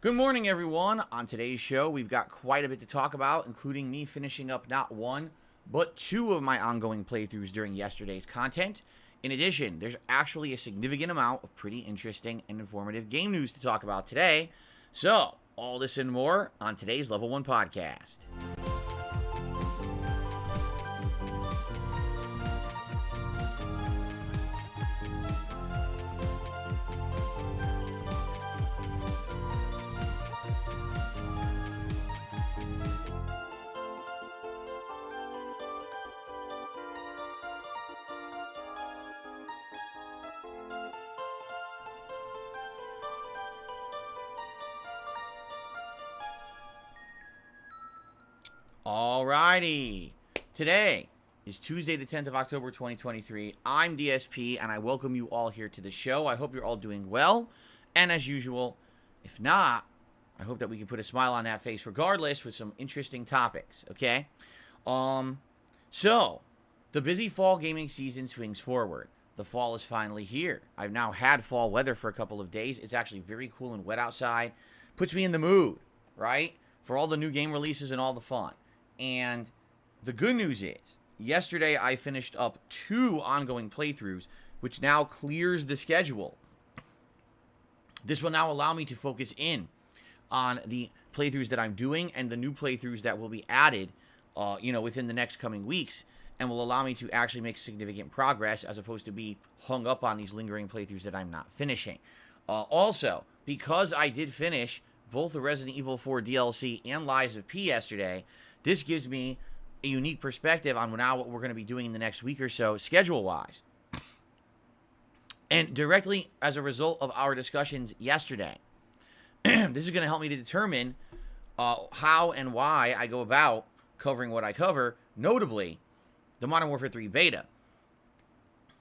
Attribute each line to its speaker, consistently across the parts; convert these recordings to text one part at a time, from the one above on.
Speaker 1: Good morning, everyone. On today's show, we've got quite a bit to talk about, including me finishing up not one, but two of my ongoing playthroughs during yesterday's content. In addition, there's actually a significant amount of pretty interesting and informative game news to talk about today. So, all this and more on today's Level 1 podcast. Alrighty. Today is Tuesday, the 10th of October, 2023. I'm DSP, and I welcome you all here to the show. I hope you're all doing well. And as usual, if not, I hope that we can put a smile on that face regardless with some interesting topics, okay? So, the busy fall gaming season swings forward. The fall is finally here. I've now had fall weather for a couple of days. It's actually very cool and wet outside. Puts me in the mood, right? For all the new game releases and all the fun. And the good news is, yesterday I finished up 2 ongoing playthroughs, which now clears the schedule. This will now allow me to focus in on the playthroughs that I'm doing and the new playthroughs that will be added, within the next coming weeks, and will allow me to actually make significant progress as opposed to be hung up on these lingering playthroughs that I'm not finishing. Also, because I did finish both the Resident Evil 4 DLC and Lies of P yesterday, this gives me a unique perspective on now what we're going to be doing in the next week or so, schedule-wise. And directly as a result of our discussions yesterday, this is going to help me to determine how and why I go about covering what I cover, notably the Modern Warfare 3 beta.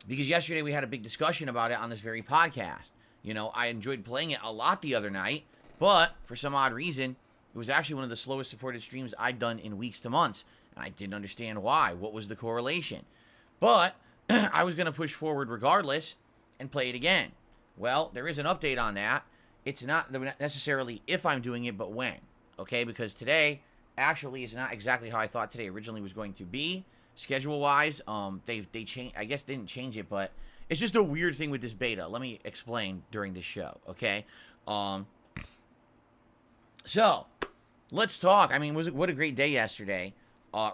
Speaker 1: Because yesterday we had a big discussion about it on this very podcast. You know, I enjoyed playing it a lot the other night, but for some odd reason, it was actually one of the slowest supported streams I'd done in weeks to months, and I didn't understand why. What was the correlation? But I was going to push forward regardless and play it again. Well, there is an update on that. It's not necessarily if I'm doing it, but when. Okay, because today actually is not exactly how I thought today originally was going to be. Schedule-wise, they changed. I guess they didn't change it, but it's just a weird thing with this beta. Let me explain during this show, okay? So, let's talk. I mean, what a great day yesterday.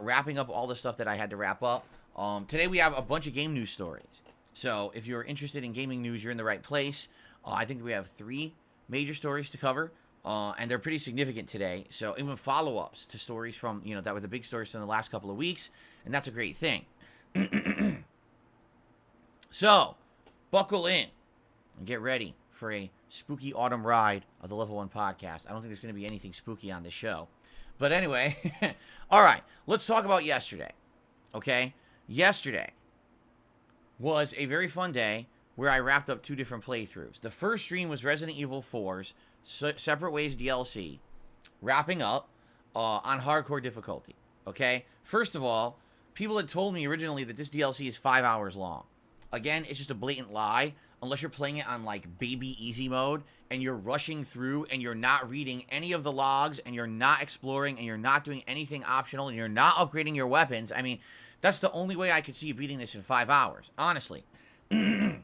Speaker 1: Wrapping up all the stuff that I had to wrap up. Today we have a bunch of game news stories. So, if you're interested in gaming news, you're in the right place. I think we have 3 major stories to cover. And they're pretty significant today. So, even follow-ups to stories from, that were the big stories from the last couple of weeks. And that's a great thing. So, buckle in and get ready for a spooky autumn ride of the Level 1 podcast. I don't think there's going to be anything spooky on this show. But anyway, all right, let's talk about yesterday, okay? Yesterday was a very fun day where I wrapped up 2 different playthroughs. The first stream was Resident Evil 4's Separate Ways DLC, wrapping up on hardcore difficulty, okay? First of all, people had told me originally that this DLC is 5 hours long. Again, it's just a blatant lie. Unless you're playing it on, like, baby easy mode, and you're rushing through, and you're not reading any of the logs, and you're not exploring, and you're not doing anything optional, and you're not upgrading your weapons. I mean, that's the only way I could see you beating this in 5 hours, honestly. Because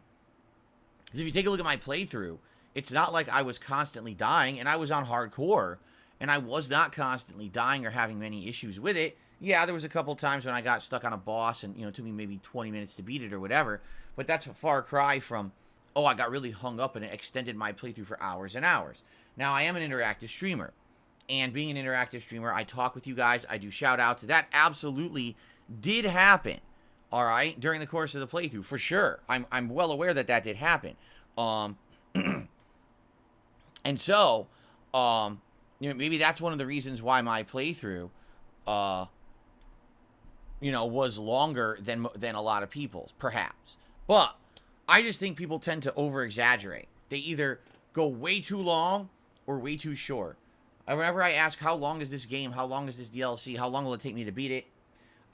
Speaker 1: if you take a look at my playthrough, it's not like I was constantly dying, and I was on hardcore, and I was not constantly dying or having many issues with it. Yeah, there was a couple times when I got stuck on a boss, and, it took me maybe 20 minutes to beat it or whatever, but that's a far cry from, I got really hung up and it extended my playthrough for hours and hours. Now, I am an interactive streamer. And being an interactive streamer, I talk with you guys. I do shoutouts. That absolutely did happen, all right, during the course of the playthrough, for sure. I'm well aware that did happen. And so, maybe that's one of the reasons why my playthrough, was longer than a lot of people's, perhaps. But I just think people tend to over-exaggerate. They either go way too long or way too short. Whenever I ask, how long is this game, how long is this DLC, how long will it take me to beat it,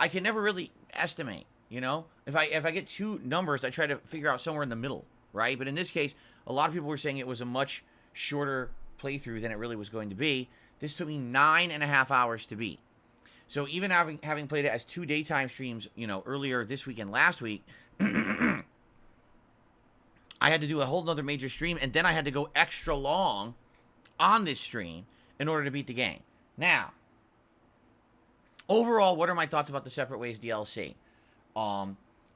Speaker 1: I can never really estimate, If I get two numbers, I try to figure out somewhere in the middle, right? But in this case, a lot of people were saying it was a much shorter playthrough than it really was going to be. This took me 9.5 hours to beat. So even having played it as 2 daytime streams, earlier this week and last week, I had to do a whole nother major stream, and then I had to go extra long on this stream in order to beat the game. Now, overall, what are my thoughts about the Separate Ways DLC?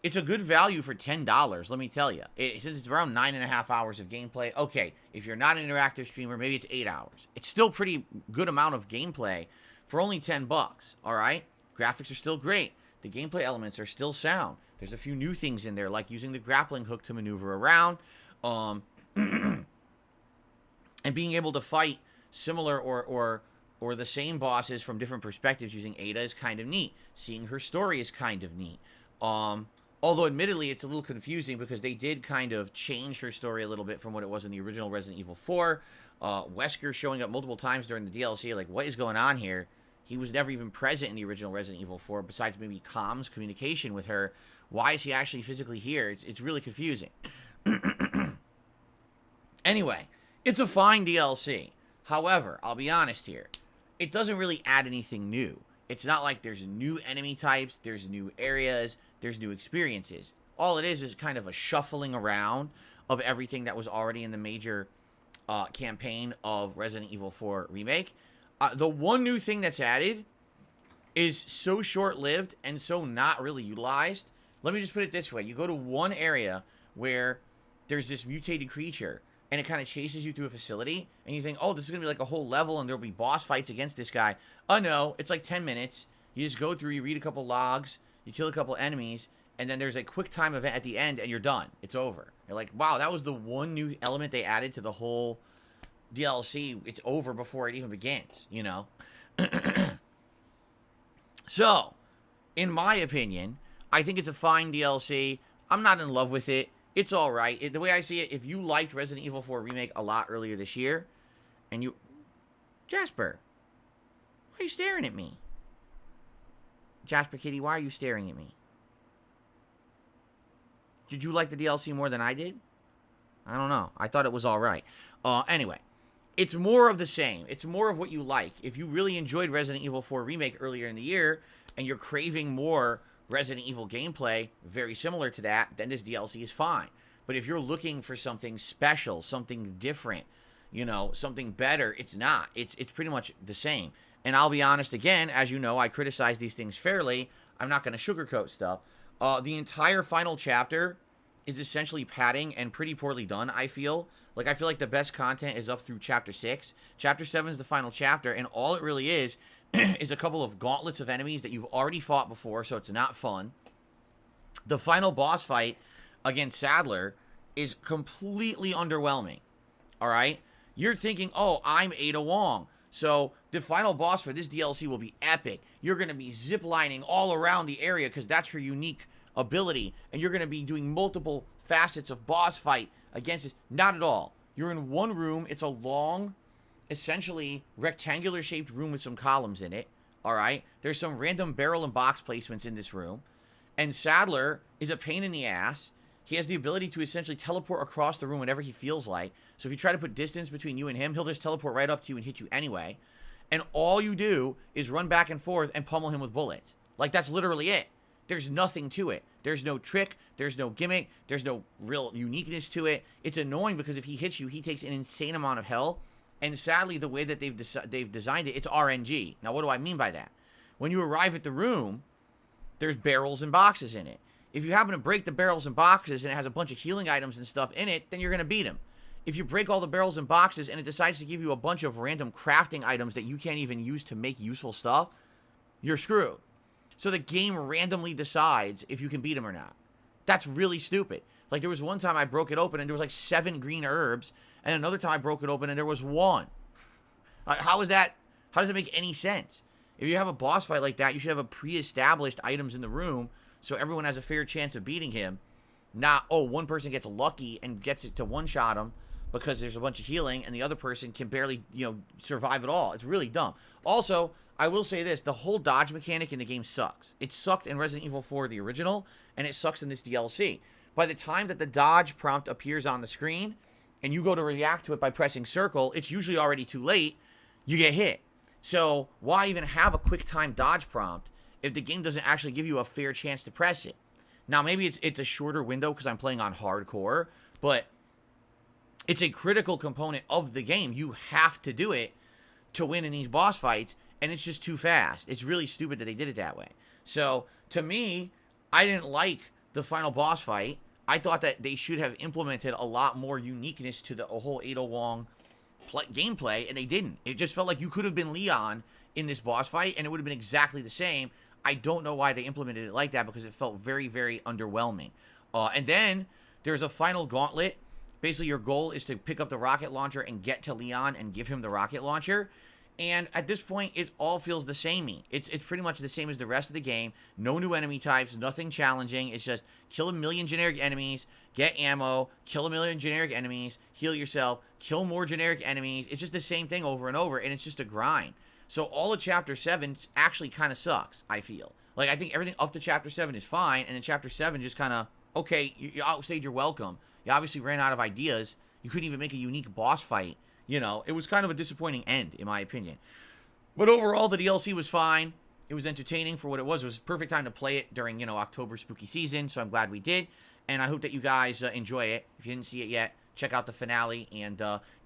Speaker 1: It's a good value for $10, let me tell you. Since it's around 9.5 hours of gameplay, okay, if you're not an interactive streamer, maybe it's 8 hours. It's still pretty good amount of gameplay for only $10, all right? Graphics are still great. The gameplay elements are still sound. There's a few new things in there, like using the grappling hook to maneuver around, and being able to fight similar or the same bosses from different perspectives using Ada is kind of neat. Seeing her story is kind of neat. Although admittedly it's a little confusing because they did kind of change her story a little bit from what it was in the original Resident Evil 4. Wesker showing up multiple times during the DLC, like, what is going on here? He was never even present in the original Resident Evil 4, besides maybe comms, communication with her. Why is he actually physically here? It's really confusing. Anyway, it's a fine DLC. However, I'll be honest here. It doesn't really add anything new. It's not like there's new enemy types, there's new areas, there's new experiences. All it is kind of a shuffling around of everything that was already in the major campaign of Resident Evil 4 Remake. The one new thing that's added is so short-lived and so not really utilized. Let me just put it this way. You go to one area where there's this mutated creature, and it kind of chases you through a facility, and you think, oh, this is going to be like a whole level, and there'll be boss fights against this guy. Oh, no, it's like 10 minutes. You just go through, you read a couple logs, you kill a couple enemies, and then there's a quick time event at the end, and you're done. It's over. You're like, wow, that was the one new element they added to the whole DLC. It's over before it even begins, So, in my opinion, I think it's a fine DLC. I'm not in love with it. It's alright. The way I see it, if you liked Resident Evil 4 Remake a lot earlier this year, and you... Jasper, why are you staring at me? Jasper Kitty, why are you staring at me? Did you like the DLC more than I did? I don't know. I thought it was alright. Anyway, it's more of the same. It's more of what you like. If you really enjoyed Resident Evil 4 Remake earlier in the year, and you're craving more Resident Evil gameplay very similar to that, then this DLC is fine. But if you're looking for something special, something different, something better, it's not. It's pretty much the same. And I'll be honest again, as you know, I criticize these things fairly. I'm not going to sugarcoat stuff. The entire final chapter is essentially padding and pretty poorly done, I feel. I feel like the best content is up through Chapter 6. Chapter 7 is the final chapter, and all it really is a couple of gauntlets of enemies that you've already fought before, so it's not fun. The final boss fight against Sadler is completely underwhelming, alright? You're thinking, oh, I'm Ada Wong, so the final boss for this DLC will be epic. You're going to be ziplining all around the area because that's her unique ability, and you're going to be doing multiple facets of boss fight against this. Not at all. You're in one room. It's a long, essentially rectangular shaped room with some columns in it. Alright? There's some random barrel and box placements in this room. And Sadler is a pain in the ass. He has the ability to essentially teleport across the room whenever he feels like. So if you try to put distance between you and him, he'll just teleport right up to you and hit you anyway. And all you do is run back and forth and pummel him with bullets. That's literally it. There's nothing to it. There's no trick. There's no gimmick. There's no real uniqueness to it. It's annoying because if he hits you, he takes an insane amount of hell. And sadly, the way that they've designed it, it's RNG. Now, what do I mean by that? When you arrive at the room, there's barrels and boxes in it. If you happen to break the barrels and boxes and it has a bunch of healing items and stuff in it, then you're going to beat him. If you break all the barrels and boxes and it decides to give you a bunch of random crafting items that you can't even use to make useful stuff, you're screwed. So the game randomly decides if you can beat him or not. That's really stupid. There was one time I broke it open and there was 7 green herbs, and another time I broke it open and there was 1. How is that? How does it make any sense? If you have a boss fight like that, you should have a pre-established items in the room so everyone has a fair chance of beating him. Not, oh, one person gets lucky and gets it to one-shot him because there's a bunch of healing, and the other person can barely, survive at all. It's really dumb. Also, I will say this, the whole dodge mechanic in the game sucks. It sucked in Resident Evil 4, the original, and it sucks in this DLC. By the time that the dodge prompt appears on the screen, and you go to react to it by pressing circle, it's usually already too late. You get hit. So why even have a quick time dodge prompt if the game doesn't actually give you a fair chance to press it? Now, maybe it's a shorter window because I'm playing on hardcore, but it's a critical component of the game. You have to do it to win in these boss fights, and it's just too fast. It's really stupid that they did it that way. So, to me, I didn't like the final boss fight. I thought that they should have implemented a lot more uniqueness to the whole Ada Wong gameplay, and they didn't. It just felt like you could have been Leon in this boss fight, and it would have been exactly the same. I don't know why they implemented it like that, because it felt very, very underwhelming. And then there's a final gauntlet. Basically, your goal is to pick up the rocket launcher and get to Leon and give him the rocket launcher. And at this point, it all feels the samey. It's pretty much the same as the rest of the game. No new enemy types, nothing challenging. It's just kill a million generic enemies, get ammo, kill a million generic enemies, heal yourself, kill more generic enemies. It's just the same thing over and over, and it's just a grind. So all of Chapter 7 actually kind of sucks, I feel. Like, I think everything up to Chapter 7 is fine, and then Chapter 7 just kind of, okay, you outstayed your welcome. You obviously ran out of ideas. You couldn't even make a unique boss fight. It was kind of a disappointing end, in my opinion. But overall, the DLC was fine. It was entertaining for what it was. It was a perfect time to play it during, October spooky season, so I'm glad we did. And I hope that you guys enjoy it. If you didn't see it yet, check out the finale. And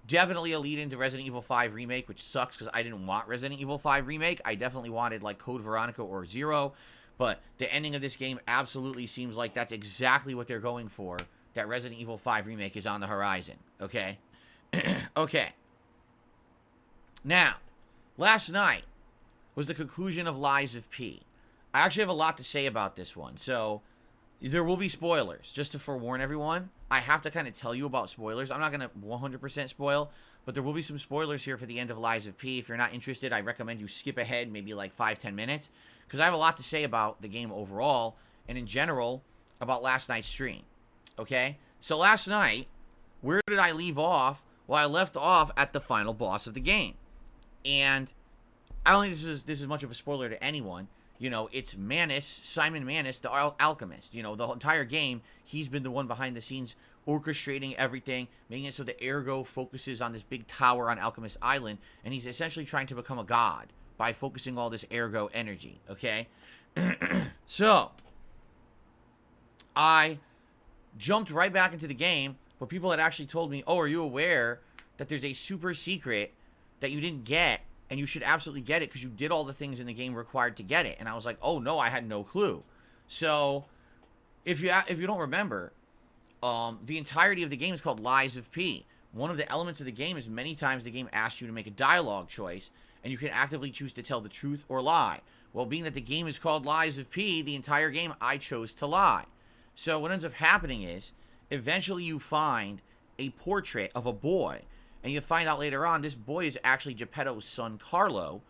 Speaker 1: definitely a lead into Resident Evil 5 Remake, which sucks because I didn't want Resident Evil 5 Remake. I definitely wanted, like, Code Veronica or Zero. But the ending of this game absolutely seems like that's exactly what they're going for. That Resident Evil 5 Remake is on the horizon, okay? Okay. Now, last night was the conclusion of Lies of P. I actually have a lot to say about this one, so there will be spoilers, just to forewarn everyone. I have to kind of tell you about spoilers. I'm not going to 100% spoil, but there will be some spoilers here for the end of Lies of P. If you're not interested, I recommend you skip ahead maybe like 5-10 minutes, because I have a lot to say about the game overall, and in general, about last night's stream. Okay? So last night, where did I leave off? Well, I left off at the final boss of the game. And I don't think this is much of a spoiler to anyone. It's Simon Manus, the alchemist. The entire game, he's been the one behind the scenes orchestrating everything, making it so the Ergo focuses on this big tower on Alchemist Island, and he's essentially trying to become a god by focusing all this Ergo energy, okay? So, I jumped right back into the game, but people had actually told me, oh, are you aware that there's a super secret that you didn't get, and you should absolutely get it because you did all the things in the game required to get it? And I was like, oh no, I had no clue. So, if you don't remember, the entirety of the game is called Lies of P. One of the elements of the game is many times the game asks you to make a dialogue choice, and you can actively choose to tell the truth or lie. Well, being that the game is called Lies of P, the entire game, I chose to lie. So what ends up happening is, eventually you find a portrait of a boy, and you find out later on this boy is actually Geppetto's son, Carlo.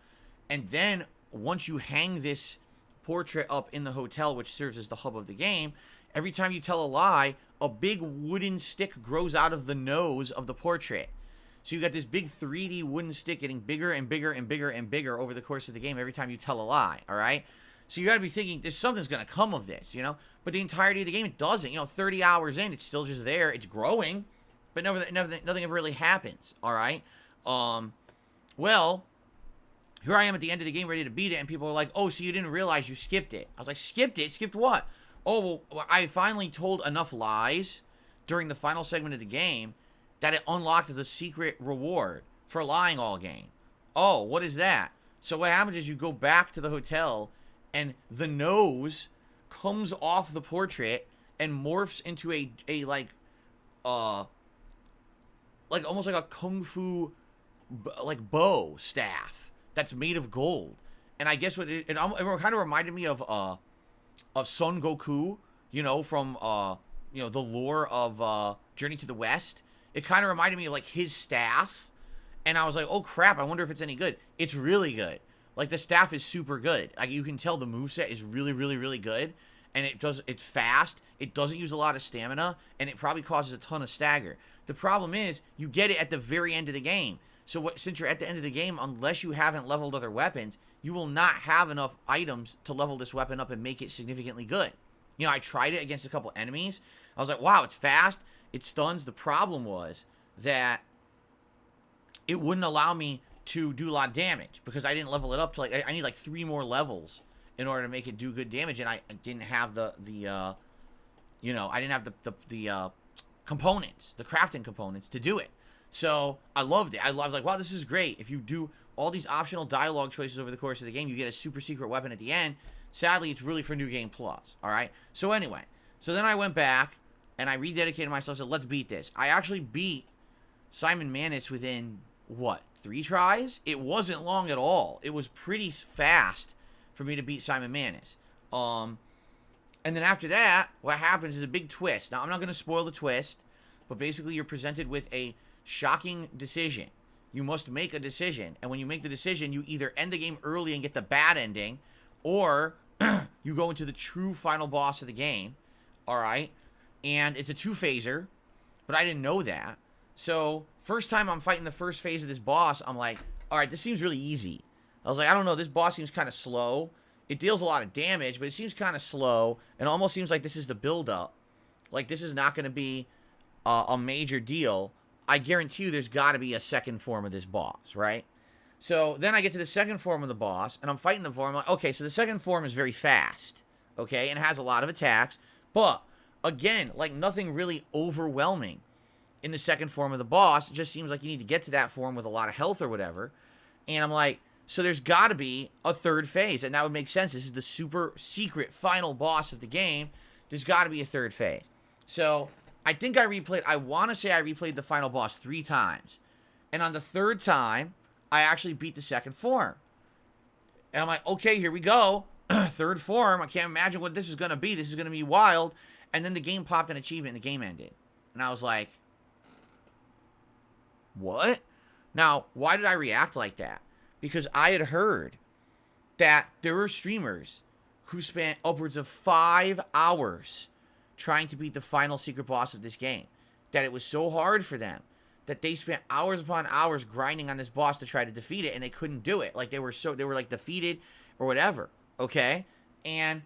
Speaker 1: And then once you hang this portrait up in the hotel, which serves as the hub of the game, every time you tell a lie, a big wooden stick grows out of the nose of the portrait. So you got this big 3D wooden stick getting bigger and bigger and bigger and bigger over the course of the game every time you tell a lie, all right? So you got to be thinking, there's something's going to come of this, But the entirety of the game, it doesn't. 30 hours in, it's still just there. It's growing, but nothing ever really happens, all right? Well, here I am at the end of the game ready to beat it, and people are like, oh, so you didn't realize you skipped it. I was like, skipped it? Skipped what? Oh, well, I finally told enough lies during the final segment of the game that it unlocked the secret reward for lying all game. Oh, what is that? So what happens is you go back to the hotel, and the nose comes off the portrait and morphs into a like almost like a kung fu like bow staff that's made of gold. And I guess it kind of reminded me of Son Goku, from the lore of Journey to the West. It kind of reminded me of like his staff, And I was like, oh crap, I wonder if it's any good. It's really good. Like, the staff is super good. Like, you can tell the moveset is really, really, really good. And it's fast. It doesn't use a lot of stamina. And it probably causes a ton of stagger. The problem is, you get it at the very end of the game. So since you're at the end of the game, unless you haven't leveled other weapons, you will not have enough items to level this weapon up and make it significantly good. You know, I tried it against a couple enemies. I was like, wow, it's fast. It stuns. The problem was that it wouldn't allow me to do a lot of damage because I didn't level it up to, like, I need like 3 more levels in order to make it do good damage, and I didn't have the I didn't have the components, the crafting components to do it. So I loved it. I was like, wow, this is great. If you do all these optional dialogue choices over the course of the game, you get a super secret weapon at the end. Sadly, it's really for New Game Plus. All right. So anyway, so then I went back and I rededicated myself. So let's beat this. I actually beat Simon Manus within what, 3 tries? It wasn't long at all. It was pretty fast for me to beat Simon Manus. And then after that, what happens is a big twist. Now, I'm not going to spoil the twist, but basically you're presented with a shocking decision. You must make a decision, and when you make the decision, you either end the game early and get the bad ending, or you go into the true final boss of the game, all right? And it's a 2-phaser, but I didn't know that. So, first time I'm fighting the first phase of this boss, I'm like, all right, this seems really easy. I was like, I don't know, this boss seems kind of slow. It deals a lot of damage, but it seems kind of slow, and almost seems like this is the build-up. Like, this is not going to be a major deal. I guarantee you there's got to be a second form of this boss, right? So, then I get to the second form of the boss, and I'm fighting the form. I'm like, okay, so the second form is very fast, okay, and has a lot of attacks, but, again, like, nothing really overwhelming in the second form of the boss. It just seems like you need to get to that form with a lot of health or whatever, and I'm like, so there's got to be a third phase, and that would make sense. This is the super secret final boss of the game. There's got to be a third phase. So, I think I want to say I replayed the final boss 3 times. And on the 3rd time, I actually beat the second form. And I'm like, okay, here we go. 3rd form. I can't imagine what this is going to be. This is going to be wild. And then the game popped an achievement and the game ended. And I was like, what? Now, why did I react like that? Because I had heard that there were streamers who spent upwards of 5 hours trying to beat the final secret boss of this game. That it was so hard for them that they spent hours upon hours grinding on this boss to try to defeat it, and they couldn't do it. Like, they were like defeated or whatever, okay? And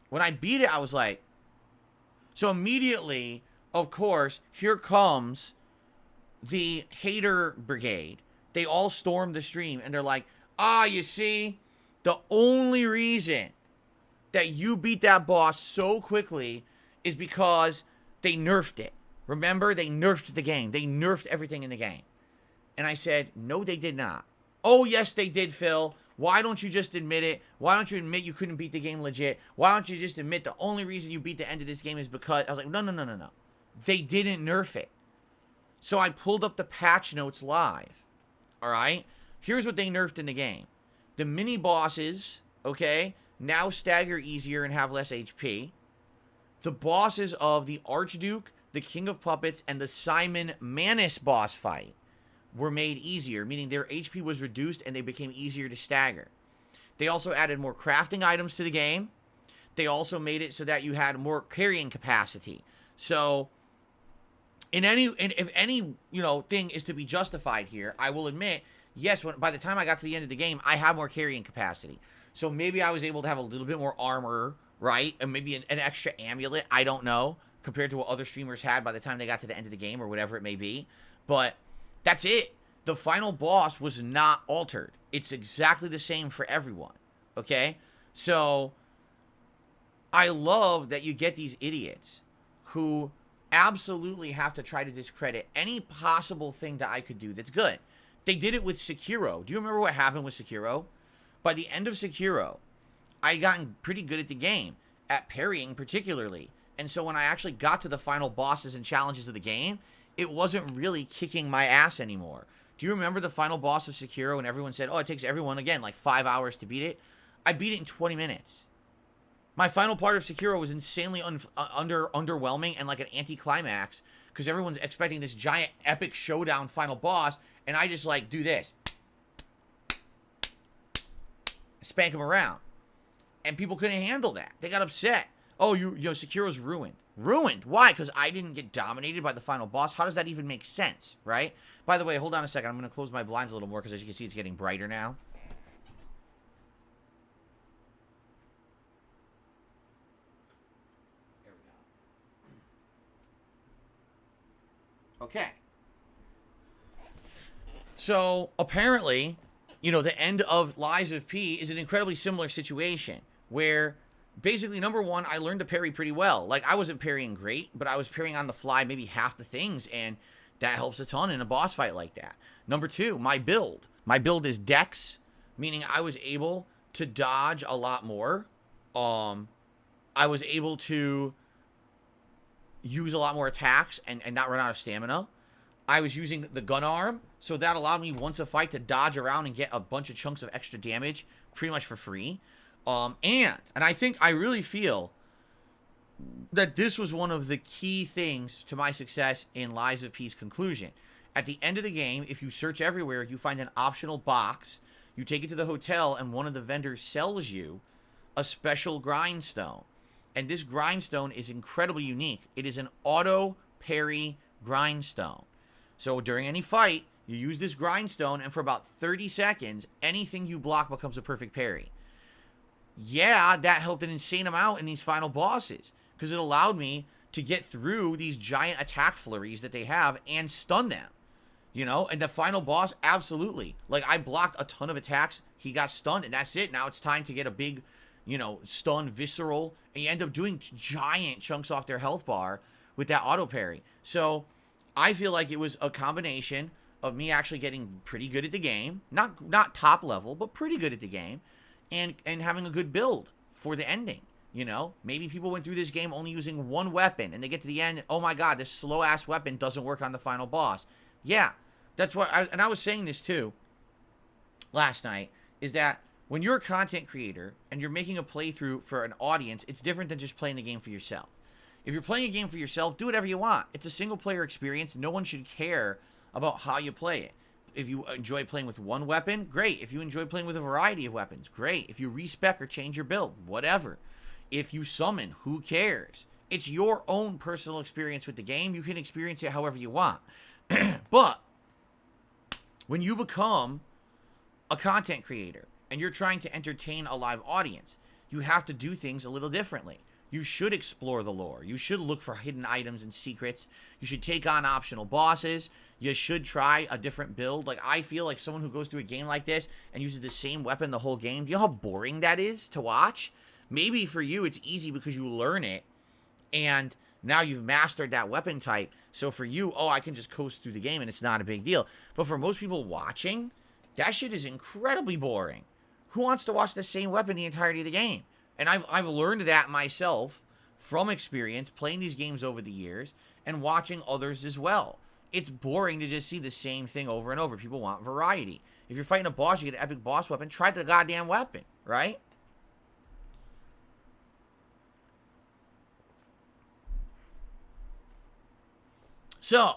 Speaker 1: when I beat it, I was like, so immediately, of course, here comes the hater brigade. They all storm the stream, and they're like, you see, the only reason that you beat that boss so quickly is because they nerfed it. Remember, they nerfed the game. They nerfed everything in the game. And I said, no, they did not. Oh, yes, they did, Phil. Why don't you just admit it? Why don't you admit you couldn't beat the game legit? Why don't you just admit the only reason you beat the end of this game is because... I was like, no. They didn't nerf it. So I pulled up the patch notes live. All right? Here's what they nerfed in the game. The mini-bosses, okay, now stagger easier and have less HP. The bosses of the Archduke, the King of Puppets, and the Simon Manus boss fight were made easier, meaning their HP was reduced and they became easier to stagger. They also added more crafting items to the game. They also made it so that you had more carrying capacity. So, if any thing is to be justified here, I will admit, yes, by the time I got to the end of the game, I have more carrying capacity. So maybe I was able to have a little bit more armor, right? And maybe an extra amulet, I don't know, compared to what other streamers had by the time they got to the end of the game or whatever it may be. But that's it. The final boss was not altered. It's exactly the same for everyone, okay? So I love that you get these idiots who absolutely have to try to discredit any possible thing that I could do that's good. They did it with Sekiro. Do you remember what happened with Sekiro? By the end of Sekiro, I had gotten pretty good at the game, at parrying particularly. And so when I actually got to the final bosses and challenges of the game, it wasn't really kicking my ass anymore. Do you remember the final boss of Sekiro and everyone said, oh, it takes everyone, again, like 5 hours to beat it? I beat it in 20 minutes. My final part of Sekiro was insanely underwhelming and like an anticlimax because everyone's expecting this giant epic showdown final boss, and I just like do this. Spank him around. And people couldn't handle that. They got upset. Oh, you know, Sekiro's ruined. Ruined? Why? Because I didn't get dominated by the final boss? How does that even make sense, right? By the way, hold on a second. I'm going to close my blinds a little more because as you can see, it's getting brighter now. There we go. Okay. So, apparently, you know, the end of Lies of P is an incredibly similar situation where basically, number one, I learned to parry pretty well. Like, I wasn't parrying great, but I was parrying on the fly maybe half the things, and that helps a ton in a boss fight like that. Number two, my build. My build is Dex, meaning I was able to dodge a lot more. I was able to use a lot more attacks and not run out of stamina. I was using the gun arm, so that allowed me once a fight to dodge around and get a bunch of chunks of extra damage pretty much for free. And I really feel that this was one of the key things to my success in Lies of P's conclusion. At the end of the game, if you search everywhere, you find an optional box. You take it to the hotel, and one of the vendors sells you a special grindstone. And this grindstone is incredibly unique. It is an auto parry grindstone. So during any fight, you use this grindstone, and for about 30 seconds, anything you block becomes a perfect parry. Yeah, that helped an insane amount in these final bosses, because it allowed me to get through these giant attack flurries that they have and stun them. You know, and the final boss, absolutely. Like, I blocked a ton of attacks, he got stunned, and that's it. Now it's time to get a big, you know, stun visceral, and you end up doing giant chunks off their health bar with that auto parry. So I feel like it was a combination of me actually getting pretty good at the game, not top level, but pretty good at the game, and having a good build for the ending. You know, maybe people went through this game only using one weapon, and they get to the end, oh my god, this slow ass weapon doesn't work on the final boss. Yeah, that's what I was saying this too last night, is that when you're a content creator and you're making a playthrough for an audience, it's different than just playing the game for yourself. If you're playing a game for yourself, do whatever you want. It's a single player experience. No one should care about how you play it. If you enjoy playing with one weapon, great. If you enjoy playing with a variety of weapons, great. If you respec or change your build, whatever. If you summon, who cares? It's your own personal experience with the game. You can experience it however you want. But when you become a content creator and you're trying to entertain a live audience, you have to do things a little differently. You should explore the lore. You should look for hidden items and secrets. You should take on optional bosses. You should try a different build. Like, I feel like someone who goes through a game like this and uses the same weapon the whole game, do you know how boring that is to watch? Maybe for you it's easy because you learn it and now you've mastered that weapon type. So for you, oh, I can just coast through the game and it's not a big deal. But for most people watching, that shit is incredibly boring. Who wants to watch the same weapon the entirety of the game? And I've learned that myself from experience, playing these games over the years, and watching others as well. It's boring to just see the same thing over and over. People want variety. If you're fighting a boss, you get an epic boss weapon, try the goddamn weapon, right? So,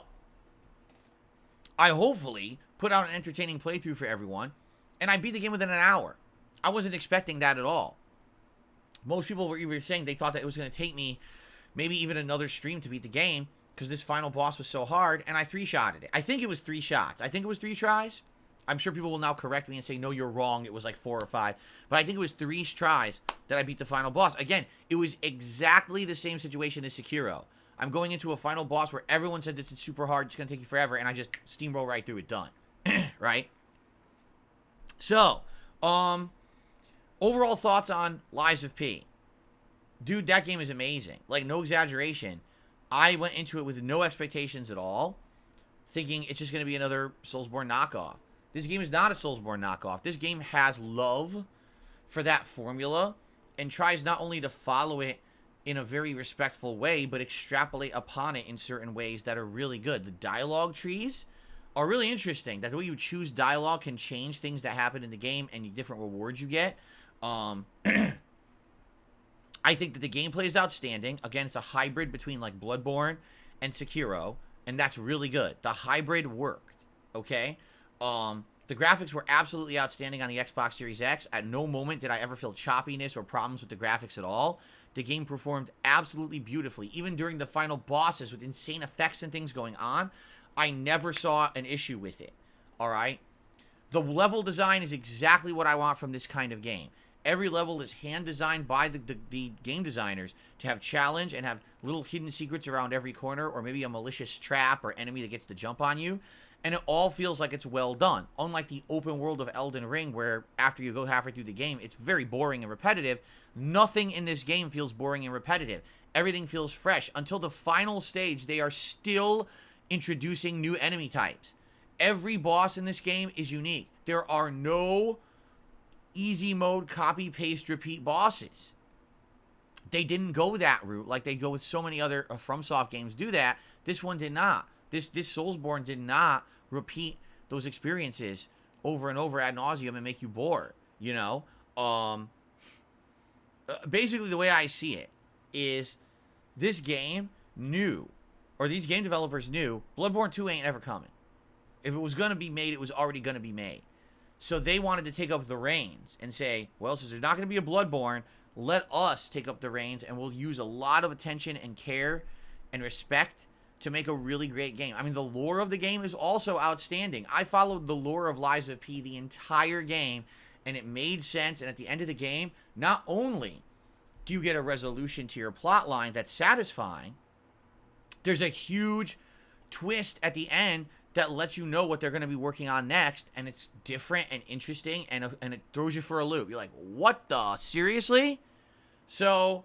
Speaker 1: I hopefully put out an entertaining playthrough for everyone, and I beat the game within an hour. I wasn't expecting that at all. Most people were either saying they thought that it was going to take me maybe even another stream to beat the game because this final boss was so hard, and I three-shotted it. I think it was 3 shots. I think it was 3 tries. I'm sure people will now correct me and say, no, you're wrong. It was like 4 or 5. But I think it was 3 tries that I beat the final boss. Again, it was exactly the same situation as Sekiro. I'm going into a final boss where everyone says it's super hard, it's going to take you forever, and I just steamroll right through it, done. Right? So, overall thoughts on Lies of P. Dude, that game is amazing. Like, no exaggeration. I went into it with no expectations at all, thinking it's just going to be another Soulsborne knockoff. This game is not a Soulsborne knockoff. This game has love for that formula and tries not only to follow it in a very respectful way, but extrapolate upon it in certain ways that are really good. The dialogue trees are really interesting. That the way you choose dialogue can change things that happen in the game and the different rewards you get. I think that the gameplay is outstanding. Again, it's a hybrid between like Bloodborne and Sekiro. and that's really good. The hybrid worked, okay? The graphics were absolutely outstanding on the Xbox Series X. At no moment did I ever feel choppiness or problems with the graphics at all. The game performed absolutely beautifully. Even during the final bosses with insane effects and things going on, I never saw an issue with it, all right? The level design is exactly what I want from this kind of game. Every level is hand-designed by the game designers to have challenge and have little hidden secrets around every corner, or maybe a malicious trap or enemy that gets the jump on you. And it all feels like it's well done. Unlike the open world of Elden Ring, where after you go halfway through the game, it's very boring and repetitive. Nothing in this game feels boring and repetitive. Everything feels fresh. Until the final stage, they are still introducing new enemy types. Every boss in this game is unique. There are no easy mode, copy, paste, repeat bosses. They didn't go that route like they go with so many other FromSoft games do that. This one did not. This Soulsborne did not repeat those experiences over and over ad nauseum and make you bored, you know? Basically, the way I see it is this game knew, or these game developers knew, Bloodborne 2 ain't ever coming. If it was going to be made, it was already going to be made. So they wanted to take up the reins and say, well, since there's not going to be a Bloodborne, let us take up the reins, and we'll use a lot of attention and care and respect to make a really great game. I mean, the lore of the game is also outstanding. I followed the lore of Lies of P the entire game, and it made sense. And at the end of the game, not only do you get a resolution to your plot line that's satisfying, there's a huge twist at the end that lets you know what they're going to be working on next, and it's different and interesting, and it throws you for a loop. You're like, what the? Seriously? So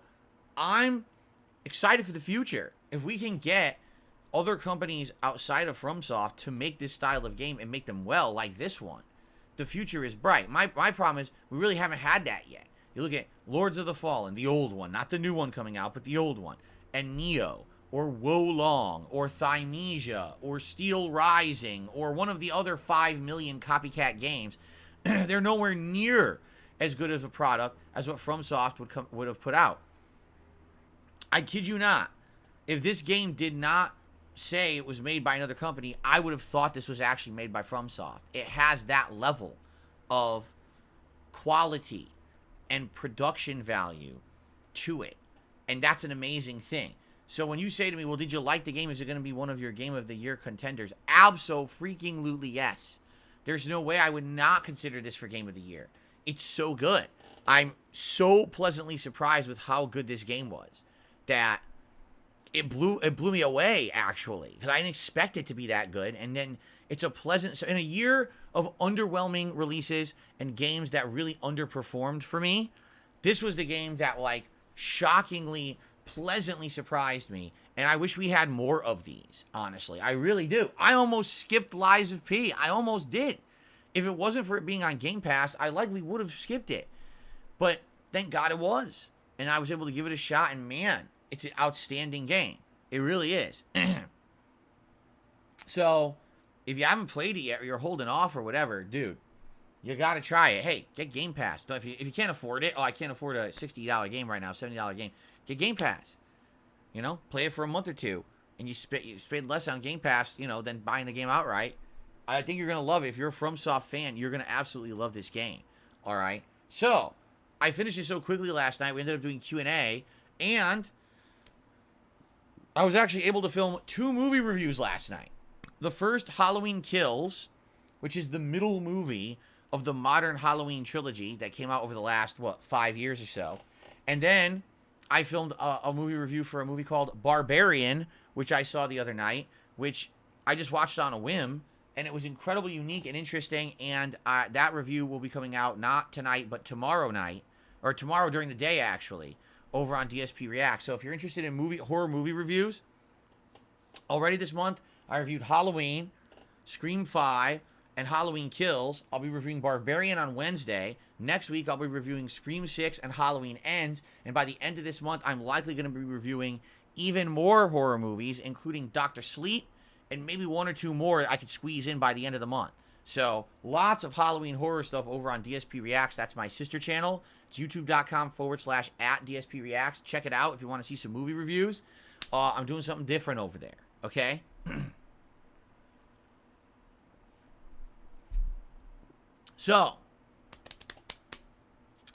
Speaker 1: I'm excited for the future. If we can get other companies outside of FromSoft to make this style of game and make them well, like this one, the future is bright. My problem is we really haven't had that yet. You look at Lords of the Fallen, the old one, not the new one coming out, but the old one, and Neo, or Wolong, or Thymesia, or Steel Rising, or one of the other 5 million copycat games. They're nowhere near as good of a product as what FromSoft would have put out. I kid you not. If this game did not say it was made by another company, I would have thought this was actually made by FromSoft. It has that level of quality and production value to it, and that's an amazing thing. So when you say to me, well, did you like the game? Is it going to be one of your Game of the Year contenders? Abso-freaking-lutely yes. There's no way I would not consider this for Game of the Year. It's so good. I'm so pleasantly surprised with how good this game was that it blew me away, actually, because I didn't expect it to be that good. And then it's a pleasant... So in a year of underwhelming releases and games that really underperformed for me, this was the game that, like, shockingly, pleasantly surprised me. And I wish we had more of these, honestly. I really do. I almost skipped Lies of P. I almost did. If it wasn't for it being on Game Pass, I likely would have skipped it. But thank God it was. And I was able to give it a shot, and man, it's an outstanding game. It really is. So, if you haven't played it yet, or you're holding off or whatever, dude, you got to try it. Hey, get Game Pass. If you can't afford it, I can't afford a $60 game right now, $70 game. Get Game Pass. You know, play it for a month or two, and you spend less on Game Pass, you know, than buying the game outright. I think you're going to love it. If you're a FromSoft fan, you're going to absolutely love this game. All right? So, I finished it so quickly last night. We ended up doing Q&A, and I was actually able to film 2 movie reviews last night. The first, Halloween Kills, which is the middle movie of the modern Halloween trilogy that came out over the last, 5 years or so. And then I filmed a movie review for a movie called Barbarian, which I saw the other night, which I just watched on a whim, and it was incredibly unique and interesting, and that review will be coming out not tonight, but tomorrow night, or tomorrow during the day, actually, over on DSP React. So if you're interested in horror movie reviews, already this month, I reviewed Halloween, Scream 5, and Halloween Kills. I'll be reviewing Barbarian on Wednesday. Next week, I'll be reviewing Scream 6 and Halloween Ends. And by the end of this month, I'm likely going to be reviewing even more horror movies, including Dr. Sleep, and maybe 1 or 2 more I could squeeze in by the end of the month. So, lots of Halloween horror stuff over on DSP Reacts. That's my sister channel. It's youtube.com/@DSP Reacts. Check it out if you want to see some movie reviews. I'm doing something different over there, okay? So,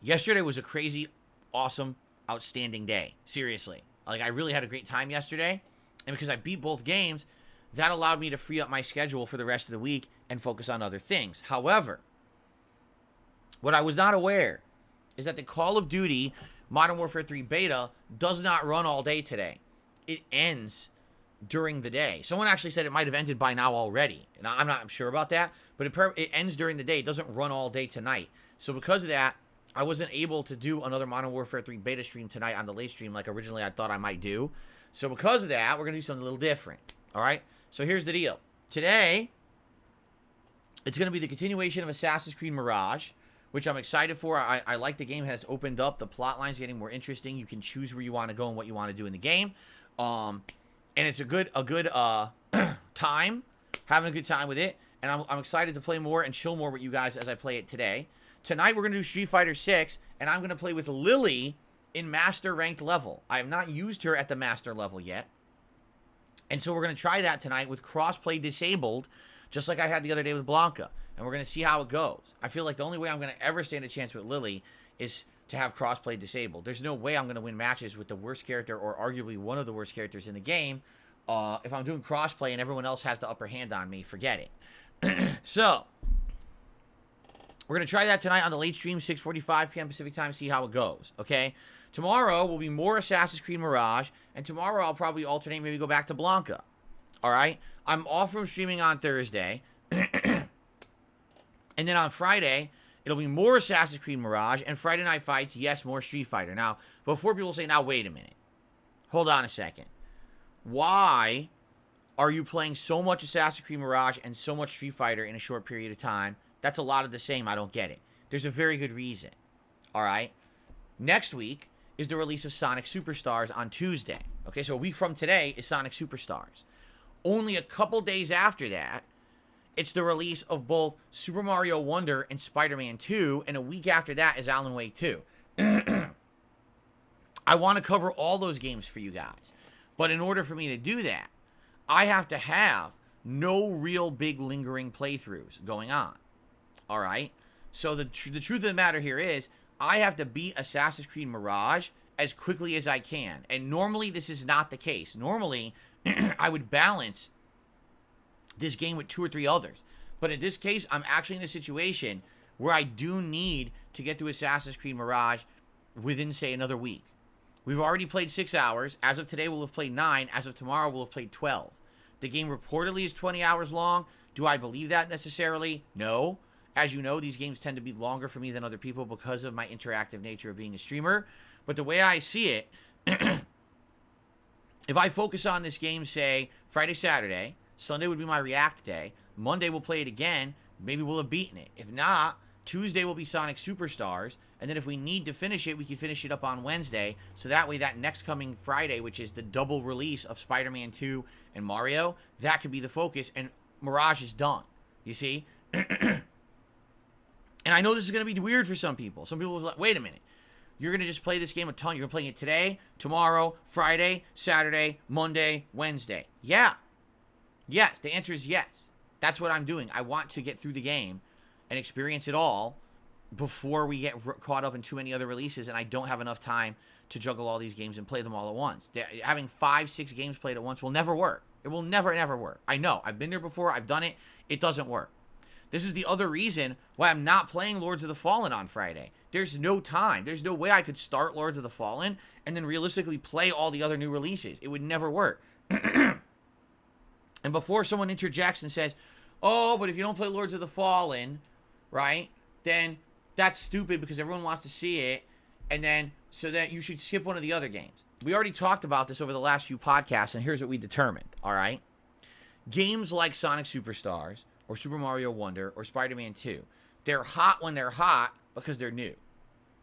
Speaker 1: yesterday was a crazy, awesome, outstanding day. Seriously. Like, I really had a great time yesterday. And because I beat both games, that allowed me to free up my schedule for the rest of the week and focus on other things. However, what I was not aware is that the Call of Duty Modern Warfare 3 beta does not run all day today. It ends during the day. Someone actually said it might have ended by now already. And I'm not sure about that, but it ends during the day. It doesn't run all day tonight. So because of that, I wasn't able to do another Modern Warfare 3 beta stream tonight on the late stream like originally I thought I might do. So because of that, we're going to do something a little different. All right? So here's the deal. Today, it's going to be the continuation of Assassin's Creed Mirage, which I'm excited for. I like the game. It has opened up. The plot line's getting more interesting. You can choose where you want to go and what you want to do in the game. And it's a good time. Having a good time with it. And I'm excited to play more and chill more with you guys as I play it today. Tonight, we're going to do Street Fighter 6, and I'm going to play with Lily in Master Ranked level. I have not used her at the Master level yet. And so we're going to try that tonight with crossplay disabled, just like I had the other day with Blanca. And we're going to see how it goes. I feel like the only way I'm going to ever stand a chance with Lily is to have crossplay disabled. There's no way I'm going to win matches with the worst character or arguably one of the worst characters in the game. If I'm doing crossplay and everyone else has the upper hand on me, forget it. So, we're going to try that tonight on the late stream, 6:45 p.m. Pacific time, see how it goes, okay? Tomorrow will be more Assassin's Creed Mirage, and tomorrow I'll probably alternate, maybe go back to Blanca, all right? I'm off from streaming on Thursday, and then on Friday, it'll be more Assassin's Creed Mirage, and Friday Night Fights, yes, more Street Fighter. Now, before people say, now, wait a minute. Hold on a second. Why are you playing so much Assassin's Creed Mirage and so much Street Fighter in a short period of time? That's a lot of the same. I don't get it. There's a very good reason. All right? Next week is the release of Sonic Superstars on Tuesday. Okay, so a week from today is Sonic Superstars. Only a couple days after that, it's the release of both Super Mario Wonder and Spider-Man 2, and a week after that is Alan Wake 2. I want to cover all those games for you guys. But in order for me to do that, I have to have no real big lingering playthroughs going on. All right? So the truth of the matter here is, I have to beat Assassin's Creed Mirage as quickly as I can. And normally this is not the case. Normally, I would balance this game with 2 or 3 others. But in this case, I'm actually in a situation where I do need to get to Assassin's Creed Mirage within, say, another week. We've already played 6 hours. As of today, we'll have played 9. As of tomorrow, we'll have played 12. The game reportedly is 20 hours long. Do I believe that necessarily? No. As you know, these games tend to be longer for me than other people because of my interactive nature of being a streamer. But the way I see it, if I focus on this game, say, Friday, Saturday, Sunday would be my React day, Monday we'll play it again, maybe we'll have beaten it. If not, Tuesday will be Sonic Superstars, and then if we need to finish it, we can finish it up on Wednesday, so that way that next coming Friday, which is the double release of Spider-Man 2 and Mario, that could be the focus, and Mirage is done. You see? And I know this is going to be weird for some people. Some people will be like, wait a minute. You're going to just play this game a ton. You're playing it today, tomorrow, Friday, Saturday, Monday, Wednesday. Yeah. Yes. The answer is yes. That's what I'm doing. I want to get through the game and experience it all before we get caught up in too many other releases, and I don't have enough time to juggle all these games and play them all at once. Having 5-6 games played at once will never work. It will never, ever work. I know. I've been there before. I've done it. It doesn't work. This is the other reason why I'm not playing Lords of the Fallen on Friday. There's no time. There's no way I could start Lords of the Fallen and then realistically play all the other new releases. It would never work. And before someone interjects and says, oh, but if you don't play Lords of the Fallen, right, then that's stupid because everyone wants to see it, and then so that you should skip one of the other games. We already talked about this over the last few podcasts, and here's what we determined, all right? Games like Sonic Superstars, or Super Mario Wonder, or Spider-Man 2. They're hot when they're hot because they're new.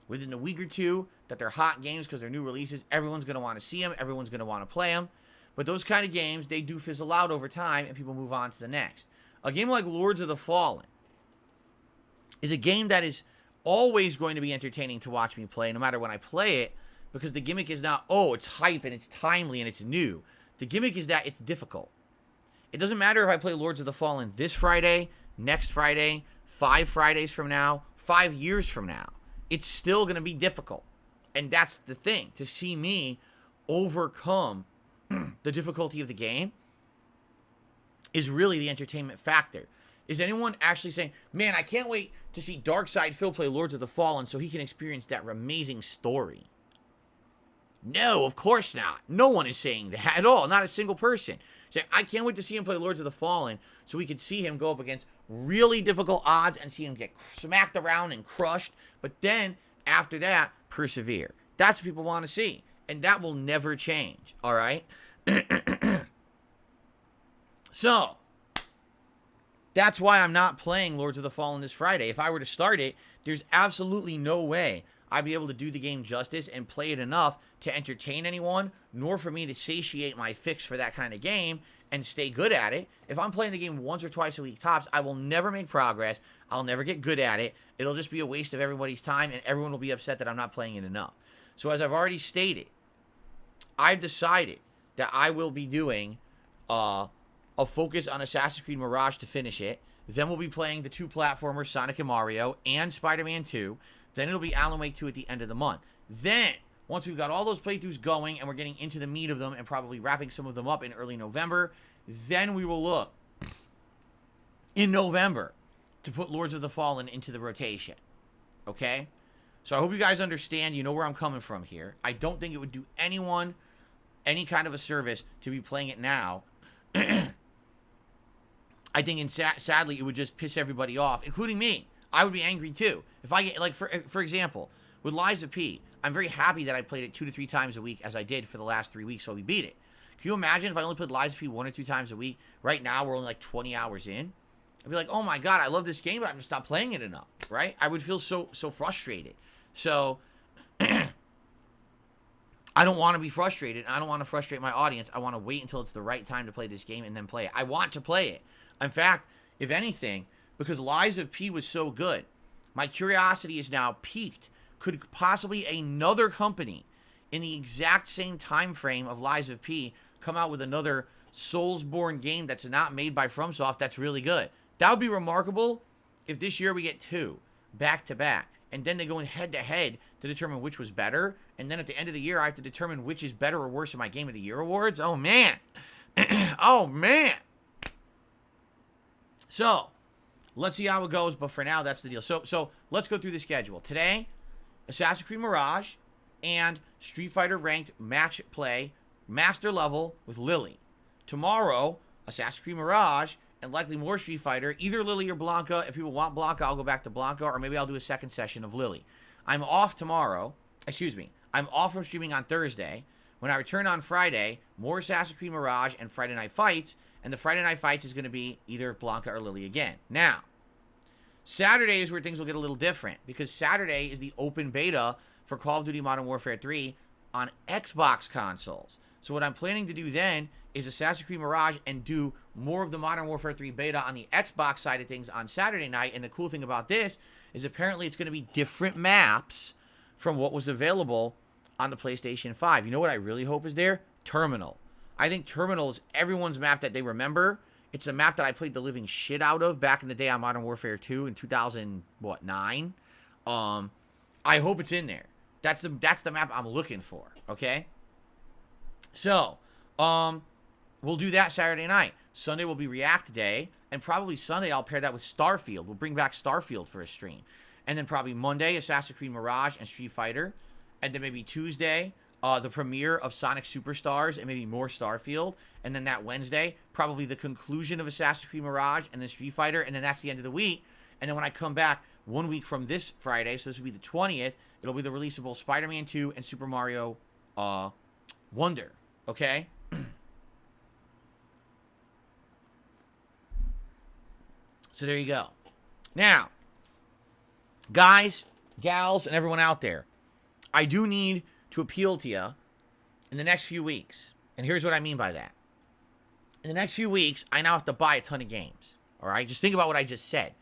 Speaker 1: Within a week or two that they're hot games because they're new releases, everyone's going to want to see them, everyone's going to want to play them. But those kind of games, they do fizzle out over time, and people move on to the next. A game like Lords of the Fallen is a game that is always going to be entertaining to watch me play, no matter when I play it, because the gimmick is not, oh, it's hype, and it's timely, and it's new. The gimmick is that it's difficult. It doesn't matter if I play Lords of the Fallen this Friday, next Friday, 5 Fridays from now, 5 years from now. It's still going to be difficult. And that's the thing. To see me overcome the difficulty of the game is really the entertainment factor. Is anyone actually saying, man, I can't wait to see Darkside Phil play Lords of the Fallen so he can experience that amazing story? No, of course not. No one is saying that at all. Not a single person. Saying, I can't wait to see him play Lords of the Fallen so we could see him go up against really difficult odds and see him get smacked around and crushed. But then, after that, persevere. That's what people want to see. And that will never change. All right? So, that's why I'm not playing Lords of the Fallen this Friday. If I were to start it, there's absolutely no way I'd be able to do the game justice and play it enough to entertain anyone, nor for me to satiate my fix for that kind of game and stay good at it. If I'm playing the game once or twice a week tops, I will never make progress. I'll never get good at it. It'll just be a waste of everybody's time, and everyone will be upset that I'm not playing it enough. So as I've already stated, I've decided that I will be doing a focus on Assassin's Creed Mirage to finish it. Then we'll be playing the 2 platformers, Sonic and Mario, and Spider-Man 2. Then it'll be Alan Wake 2 at the end of the month. Then, once we've got all those playthroughs going and we're getting into the meat of them and probably wrapping some of them up in early November, then we will look in November to put Lords of the Fallen into the rotation. Okay? So I hope you guys understand. You know where I'm coming from here. I don't think it would do anyone any kind of a service to be playing it now. I think, sadly, it would just piss everybody off, including me. I would be angry too. If I get, like, for example, with Lies of P, I'm very happy that I played it 2 to 3 times a week as I did for the last 3 weeks, so we beat it. Can you imagine if I only played Lies of P 1 or 2 times a week? Right now, we're only like 20 hours in. I'd be like, oh my god, I love this game, but I'm just not playing it enough, right? I would feel so frustrated. So, I don't want to be frustrated. I don't want to frustrate my audience. I want to wait until it's the right time to play this game and then play it. I want to play it. In fact, if anything, because Lies of P was so good, my curiosity is now piqued. Could possibly another company in the exact same time frame of Lies of P come out with another Soulsborne game that's not made by FromSoft that's really good? That would be remarkable if this year we get 2 back-to-back. And then they go in head-to-head to determine which was better. And then at the end of the year, I have to determine which is better or worse in my Game of the Year awards. Oh, man. Oh, man. So, let's see how it goes. But for now, that's the deal. So let's go through the schedule. Today, Assassin's Creed Mirage and Street Fighter Ranked Match Play Master Level with Lily. Tomorrow, Assassin's Creed Mirage and likely more Street Fighter, either Lily or Blanca. If people want Blanca, I'll go back to Blanca, or maybe I'll do a second session of Lily. I'm off tomorrow. Excuse me. I'm off from streaming on Thursday. When I return on Friday, more Assassin's Creed Mirage and Friday Night Fights, and the Friday Night Fights is going to be either Blanca or Lily again. Now, Saturday is where things will get a little different, because Saturday is the open beta for Call of Duty Modern Warfare 3 on Xbox consoles. So what I'm planning to do then is Assassin's Creed Mirage and do more of the Modern Warfare 3 beta on the Xbox side of things on Saturday night. And the cool thing about this is apparently it's going to be different maps from what was available on the PlayStation 5. You know what I really hope is there? Terminal. I think Terminal is everyone's map that they remember. It's a map that I played the living shit out of back in the day on Modern Warfare 2 in 2009. I hope it's in there. That's the map I'm looking for, okay? So, we'll do that Saturday night. Sunday will be React Day, and probably Sunday I'll pair that with Starfield. We'll bring back Starfield for a stream. And then probably Monday, Assassin's Creed Mirage and Street Fighter. And then maybe Tuesday, the premiere of Sonic Superstars and maybe more Starfield. And then that Wednesday, probably the conclusion of Assassin's Creed Mirage and then Street Fighter. And then that's the end of the week. And then when I come back 1 week from this Friday, so this will be the 20th, it'll be the release of both Spider-Man 2 and Super Mario Wonder. Okay? So there you go. Now, guys, gals, and everyone out there, I do need to appeal to you in the next few weeks. And here's what I mean by that. In the next few weeks, I now have to buy a ton of games. All right? Just think about what I just said.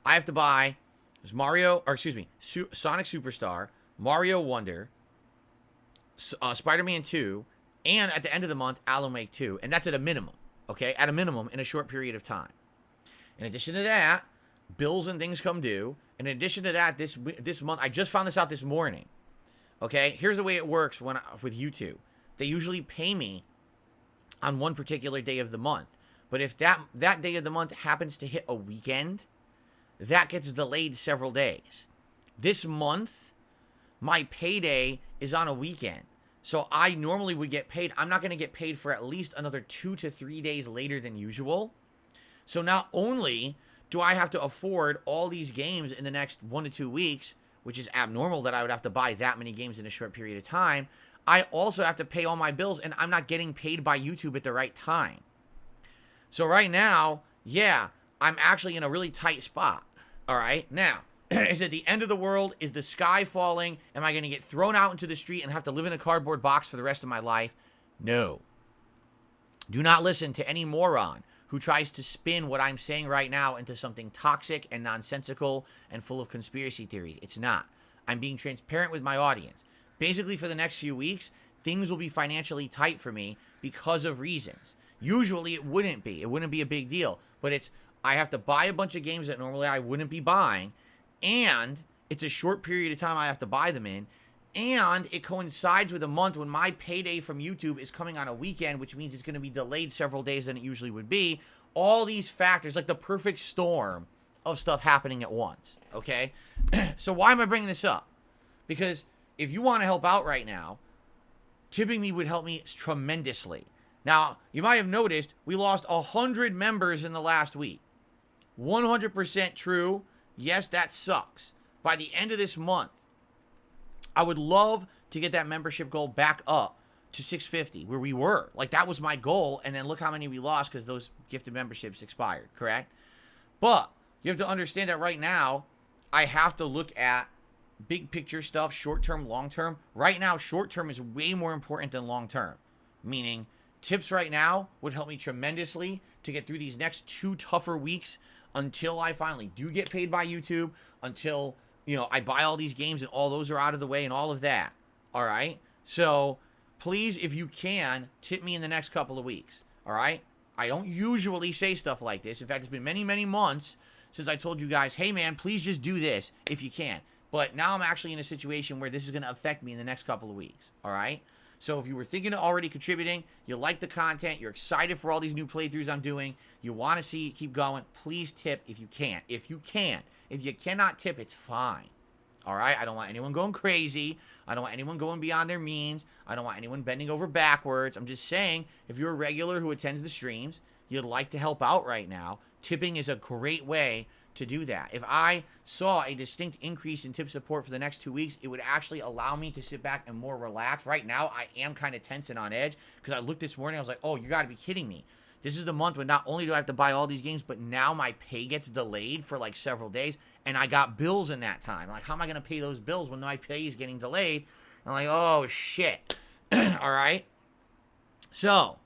Speaker 1: I have to buy Sonic Superstar, Mario Wonder, Spider-Man 2, and at the end of the month, Alan Wake 2. And that's at a minimum. okay, at a minimum in a short period of time. In addition to that, bills and things come due. In addition to that, this month, I just found this out this morning, okay? Here's the way it works with YouTube. They usually pay me on one particular day of the month. But if that day of the month happens to hit a weekend, that gets delayed several days. This month, my payday is on a weekend. So I normally would get paid. I'm not going to get paid for at least another 2 to 3 days later than usual. So not only do I have to afford all these games in the next 1 to 2 weeks, which is abnormal that I would have to buy that many games in a short period of time, I also have to pay all my bills, and I'm not getting paid by YouTube at the right time. So right now, yeah, I'm actually in a really tight spot. All right? Now, is it the end of the world? Is the sky falling? Am I going to get thrown out into the street and have to live in a cardboard box for the rest of my life? No. Do not listen to any moron who tries to spin what I'm saying right now into something toxic and nonsensical and full of conspiracy theories. It's not. I'm being transparent with my audience. Basically, for the next few weeks, things will be financially tight for me because of reasons. Usually, it wouldn't be. It wouldn't be a big deal. But I have to buy a bunch of games that normally I wouldn't be buying, and it's a short period of time I have to buy them in, and it coincides with a month when my payday from YouTube is coming on a weekend, which means it's going to be delayed several days than it usually would be. All these factors, like the perfect storm of stuff happening at once, okay? So why am I bringing this up? Because if you want to help out right now, tipping me would help me tremendously. Now, you might have noticed we lost 100 members in the last week. 100% true. Yes, that sucks. By the end of this month, I would love to get that membership goal back up to 650, where we were. Like, that was my goal, and then look how many we lost because those gifted memberships expired, correct? But you have to understand that right now, I have to look at big picture stuff, short-term, long-term. Right now, short-term is way more important than long-term, meaning tips right now would help me tremendously to get through these next 2 tougher weeks until I finally do get paid by YouTube, until, you know, I buy all these games and all those are out of the way and all of that. All right? So please, if you can, tip me in the next couple of weeks. All right? I don't usually say stuff like this. In fact, it's been many, many months since I told you guys, hey, man, please just do this if you can. But now I'm actually in a situation where this is going to affect me in the next couple of weeks. All right? So if you were thinking of already contributing, you like the content, you're excited for all these new playthroughs I'm doing, you want to see it keep going, please tip if you can. If you can. If you cannot tip, it's fine. All right? I don't want anyone going crazy. I don't want anyone going beyond their means. I don't want anyone bending over backwards. I'm just saying, if you're a regular who attends the streams, you'd like to help out right now, tipping is a great way to do that. If I saw a distinct increase in tip support for the next 2 weeks, it would actually allow me to sit back and more relax. Right now, I am kind of tense and on edge because I looked this morning, I was like, oh, you got to be kidding me. This is the month when not only do I have to buy all these games, but now my pay gets delayed for like several days, and I got bills in that time. Like, how am I going to pay those bills when my pay is getting delayed? I'm like, oh, shit. All right? So,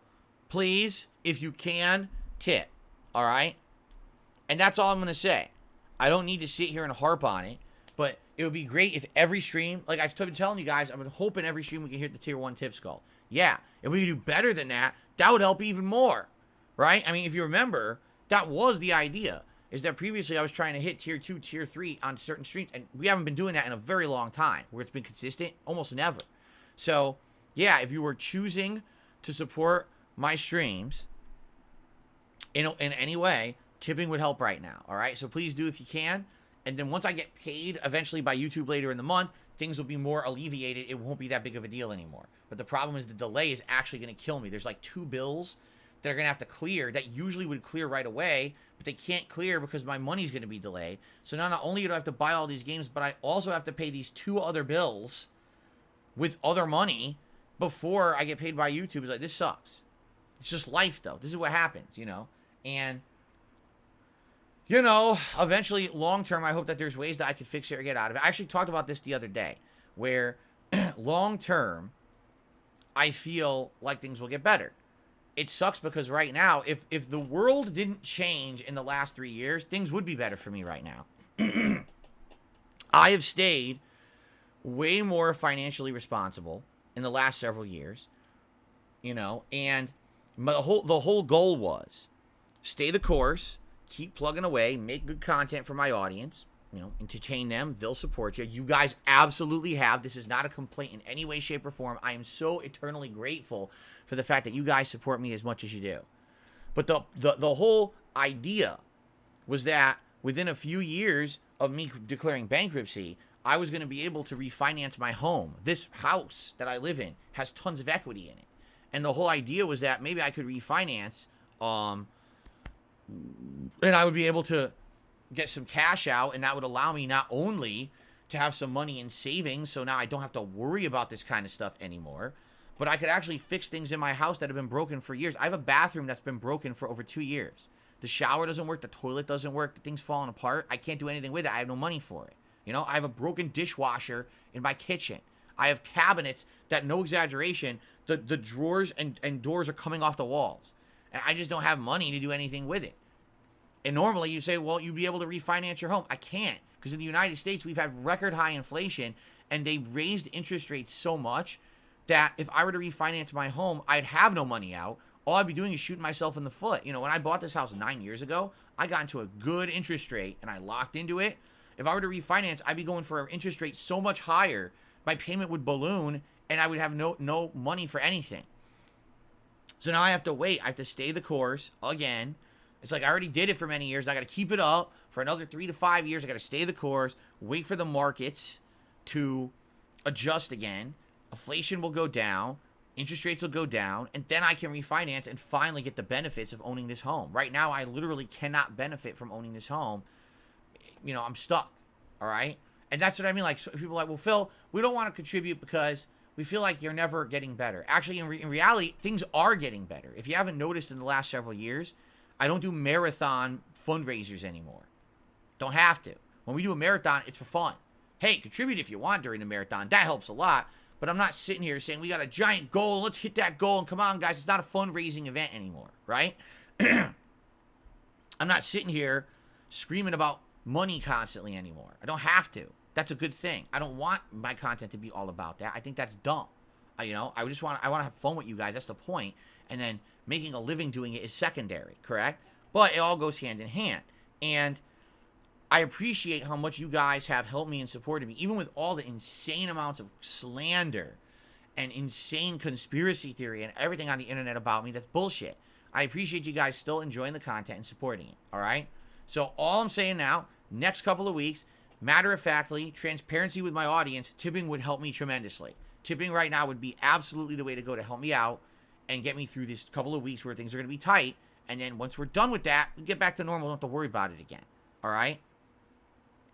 Speaker 1: please, if you can, tip. All right? And that's all I'm going to say. I don't need to sit here and harp on it, but it would be great if every stream, like I've been telling you guys, I've been hoping every stream we can hit the tier 1 tip skull. Yeah, if we could do better than that, that would help even more, right? I mean, if you remember, that was the idea, is that previously I was trying to hit tier 2, tier 3 on certain streams, and we haven't been doing that in a very long time, where it's been consistent, almost never. So, yeah, if you were choosing to support my streams in any way, tipping would help right now, all right? So please do if you can. And then once I get paid eventually by YouTube later in the month, things will be more alleviated. It won't be that big of a deal anymore. But the problem is the delay is actually going to kill me. There's like 2 bills that are going to have to clear that usually would clear right away, but they can't clear because my money's going to be delayed. So now not only do I have to buy all these games, but I also have to pay these 2 other bills with other money before I get paid by YouTube. It's like, this sucks. It's just life, though. This is what happens, you know? And you know, eventually, long-term, I hope that there's ways that I could fix it or get out of it. I actually talked about this the other day, where long-term, I feel like things will get better. It sucks because right now, if the world didn't change in the last 3 years, things would be better for me right now. I have stayed way more financially responsible in the last several years, you know, and The whole goal was stay the course, keep plugging away, make good content for my audience, entertain them. They'll support you. You guys absolutely have. This is not a complaint in any way, shape, or form. I am so eternally grateful for the fact that you guys support me as much as you do. But the whole idea was that within a few years of me declaring bankruptcy, I was going to be able to refinance my home. This house that I live in has tons of equity in it. And the whole idea was that maybe I could refinance, and I would be able to get some cash out, and that would allow me not only to have some money in savings, so now I don't have to worry about this kind of stuff anymore, but I could actually fix things in my house that have been broken for years. I have a bathroom that's been broken for over 2 years. The shower doesn't work, the toilet doesn't work, the thing's falling apart. I can't do anything with it. I have no money for it. I have a broken dishwasher in my kitchen. I have cabinets that, no exaggeration, the drawers and doors are coming off the walls. And I just don't have money to do anything with it. And normally you say, well, you'd be able to refinance your home. I can't, because in the United States, we've had record high inflation, and they raised interest rates so much that if I were to refinance my home, I'd have no money out. All I'd be doing is shooting myself in the foot. When I bought this house 9 years ago, I got into a good interest rate, and I locked into it. If I were to refinance, I'd be going for an interest rate so much higher, my payment would balloon, and I would have no money for anything. So now I have to wait. I have to stay the course again. It's like I already did it for many years. I got to keep it up for another 3 to 5 years. I got to stay the course, wait for the markets to adjust again. Inflation will go down. Interest rates will go down. And then I can refinance and finally get the benefits of owning this home. Right now, I literally cannot benefit from owning this home. I'm stuck. All right? And that's what I mean. Like, so people are like, well, Phil, we don't want to contribute because we feel like you're never getting better. Actually, in reality, things are getting better. If you haven't noticed in the last several years, I don't do marathon fundraisers anymore. Don't have to. When we do a marathon, it's for fun. Hey, contribute if you want during the marathon. That helps a lot. But I'm not sitting here saying we got a giant goal. Let's hit that goal. And come on, guys. It's not a fundraising event anymore, right? I'm not sitting here screaming about money constantly anymore. I don't have to. That's a good thing. I don't want my content to be all about that. I think that's dumb. I want to have fun with you guys. That's the point. And then making a living doing it is secondary, correct? But it all goes hand in hand. And I appreciate how much you guys have helped me and supported me, even with all the insane amounts of slander and insane conspiracy theory and everything on the internet about me. That's bullshit. I appreciate you guys still enjoying the content and supporting it, all right? So all I'm saying now, next couple of weeks, matter-of-factly, transparency with my audience, tipping would help me tremendously. Tipping right now would be absolutely the way to go to help me out and get me through this couple of weeks where things are going to be tight. And then once we're done with that, we get back to normal. Don't have to worry about it again. All right?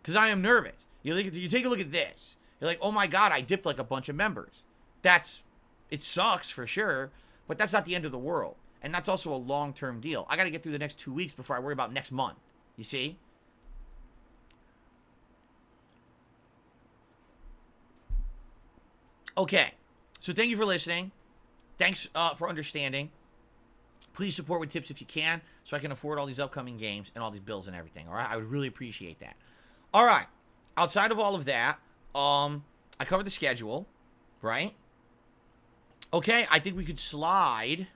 Speaker 1: Because I am nervous. You take a look at this. You're like, oh my God, I dipped like a bunch of members. It sucks for sure, but that's not the end of the world. And that's also a long-term deal. I got to get through the next 2 weeks before I worry about next month. You see? Okay. So thank you for listening. Thanks for understanding. Please support with tips if you can, so I can afford all these upcoming games and all these bills and everything. All right, I would really appreciate that. All right, outside of all of that, I covered the schedule, right? Okay, I think we could slide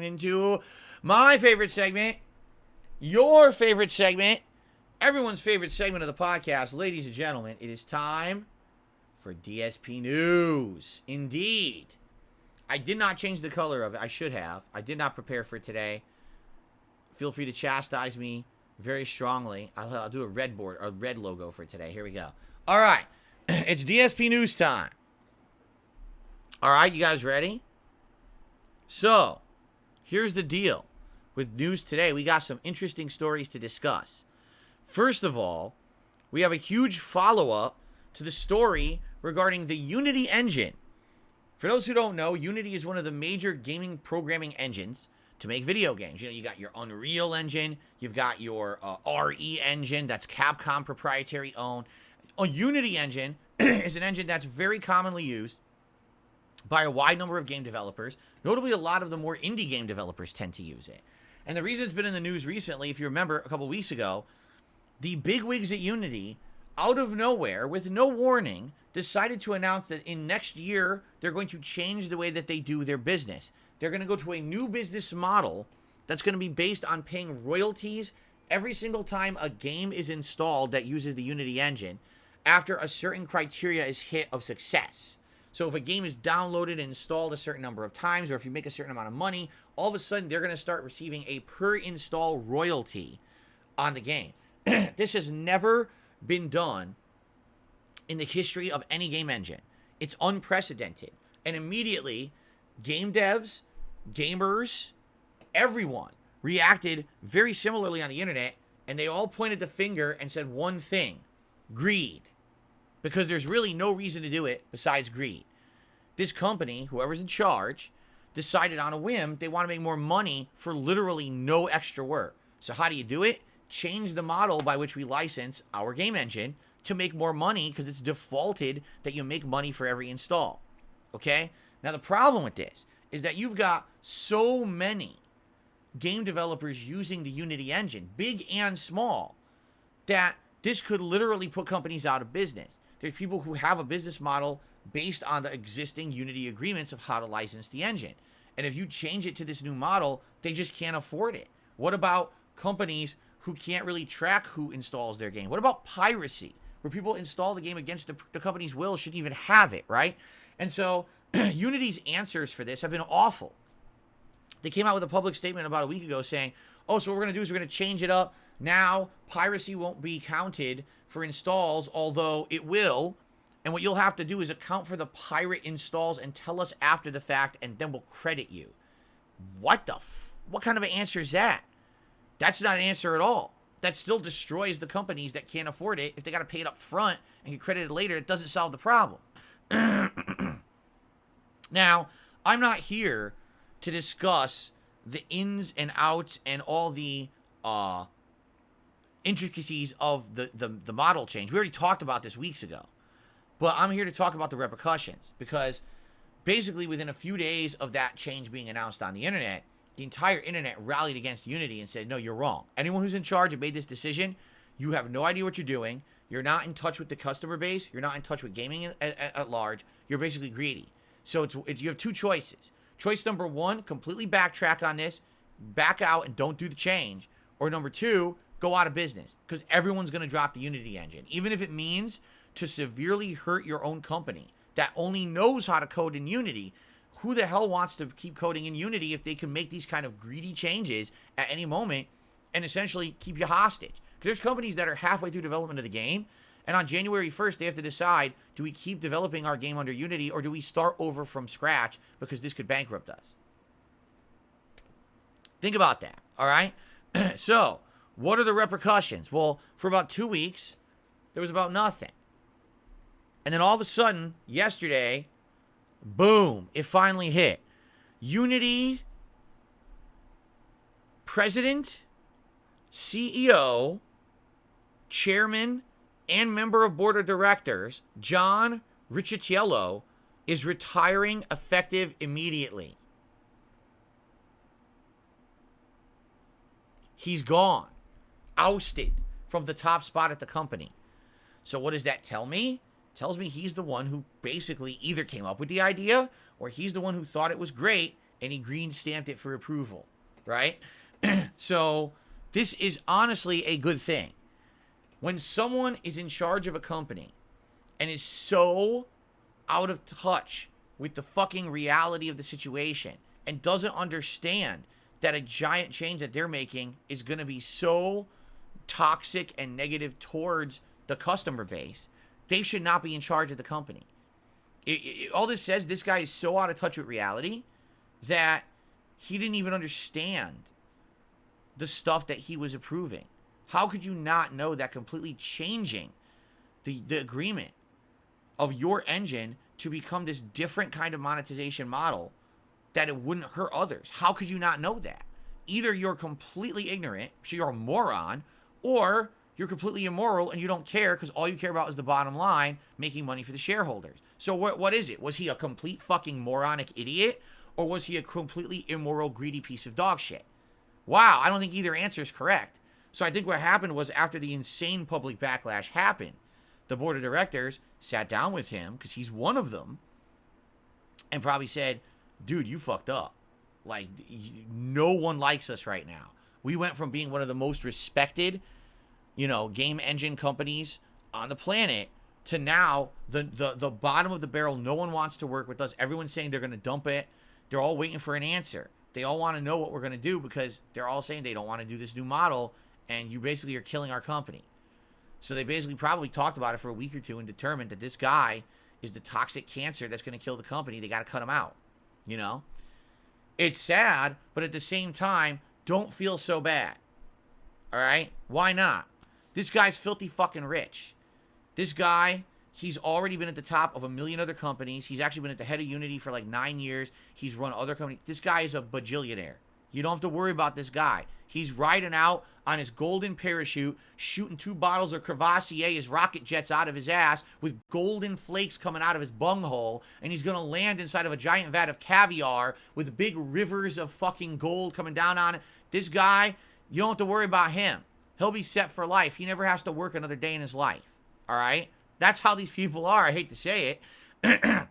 Speaker 1: into my favorite segment, your favorite segment, everyone's favorite segment of the podcast. Ladies and gentlemen, it is time for DSP News. Indeed. I did not change the color of it. I should have. I did not prepare for today. Feel free to chastise me very strongly. I'll do a red logo for today. Here we go. All right. It's DSP News time. All right, you guys ready? So, here's the deal. With news today, we got some interesting stories to discuss. First of all, we have a huge follow-up to the story regarding the Unity engine. For those who don't know, Unity is one of the major gaming programming engines to make video games. You got your Unreal engine, you've got your RE engine, that's Capcom proprietary owned. A Unity engine is an engine that's very commonly used by a wide number of game developers. Notably, a lot of the more indie game developers tend to use it. And the reason it's been in the news recently, if you remember a couple weeks ago, the bigwigs at Unity, out of nowhere, with no warning, decided to announce that in next year, they're going to change the way that they do their business. They're going to go to a new business model that's going to be based on paying royalties every single time a game is installed that uses the Unity engine after a certain criteria is hit of success. So if a game is downloaded and installed a certain number of times, or if you make a certain amount of money, all of a sudden they're going to start receiving a per install royalty on the game. This has never been done in the history of any game engine. It's unprecedented. And immediately, game devs, gamers, everyone reacted very similarly on the internet, and they all pointed the finger and said one thing: greed. Because there's really no reason to do it besides greed. This company, whoever's in charge, decided on a whim they want to make more money for literally no extra work. So how do you do it? Change the model by which we license our game engine to make more money, because it's defaulted that you make money for every install. Okay? Now the problem with this is that you've got so many game developers using the Unity engine, big and small, that this could literally put companies out of business. There's people who have a business model based on the existing Unity agreements of how to license the engine. And if you change it to this new model, they just can't afford it. What about companies who can't really track who installs their game? What about piracy, where people install the game against the company's will, shouldn't even have it, right? And so Unity's answers for this have been awful. They came out with a public statement about a week ago saying, oh, so what we're going to do is we're going to change it up. Now, piracy won't be counted for installs, although it will. And what you'll have to do is account for the pirate installs and tell us after the fact, and then we'll credit you. What kind of an answer is that? That's not an answer at all. That still destroys the companies that can't afford it. If they got to pay it up front and get credited later, it doesn't solve the problem. Now, I'm not here to discuss the ins and outs and all the intricacies of the model change. We already talked about this weeks ago. But I'm here to talk about the repercussions, because basically within a few days of that change being announced on the internet, the entire internet rallied against Unity and said, no, you're wrong. Anyone who's in charge and made this decision, you have no idea what you're doing. You're not in touch with the customer base. You're not in touch with gaming at large. You're basically greedy. So you have two choices. Choice number one, completely backtrack on this, back out and don't do the change. Or number two, go out of business, because everyone's going to drop the Unity engine, even if it means to severely hurt your own company that only knows how to code in Unity. Who the hell wants to keep coding in Unity if they can make these kind of greedy changes at any moment and essentially keep you hostage? Because there's companies that are halfway through development of the game, and on January 1st, they have to decide, do we keep developing our game under Unity, or do we start over from scratch, because this could bankrupt us? Think about that, all right? So, what are the repercussions? Well, for about 2 weeks, there was about nothing. And then all of a sudden, yesterday, boom, it finally hit. Unity president, CEO, chairman, and member of board of directors, John Riccitiello, is retiring effective immediately. He's gone, ousted from the top spot at the company. So what does that tell me? It tells me he's the one who basically either came up with the idea, or he's the one who thought it was great and he green stamped it for approval, right? So this is honestly a good thing. When someone is in charge of a company and is so out of touch with the fucking reality of the situation and doesn't understand that a giant change that they're making is going to be so toxic and negative towards the customer base, they should not be in charge of the company. All this says, this guy is so out of touch with reality that he didn't even understand the stuff that he was approving. How could you not know that completely changing the agreement of your engine to become this different kind of monetization model, that it wouldn't hurt others? How could you not know that? Either you're completely ignorant, so you're a moron, or you're completely immoral and you don't care because all you care about is the bottom line, making money for the shareholders. So what is it? Was he a complete fucking moronic idiot, or was he a completely immoral, greedy piece of dog shit? Wow, I don't think either answer is correct. So I think what happened was, after the insane public backlash happened, the board of directors sat down with him, because he's one of them, and probably said, dude, you fucked up. Like, no one likes us right now. We went from being one of the most respected, game engine companies on the planet to now the bottom of the barrel. No one wants to work with us. Everyone's saying they're going to dump it. They're all waiting for an answer. They all want to know what we're going to do, because they're all saying they don't want to do this new model, and you basically are killing our company. So they basically probably talked about it for a week or two and determined that this guy is the toxic cancer that's going to kill the company. They got to cut him out. It's sad, but at the same time, don't feel so bad. All right? Why not? This guy's filthy fucking rich. This guy, he's already been at the top of a million other companies. He's actually been at the head of Unity for like 9 years. He's run other companies. This guy is a bajillionaire. You don't have to worry about this guy. He's riding out on his golden parachute, shooting 2 bottles of Crevassier, his rocket jets out of his ass, with golden flakes coming out of his bunghole, and he's going to land inside of a giant vat of caviar with big rivers of fucking gold coming down on it. This guy, you don't have to worry about him. He'll be set for life. He never has to work another day in his life. All right? That's how these people are. I hate to say it.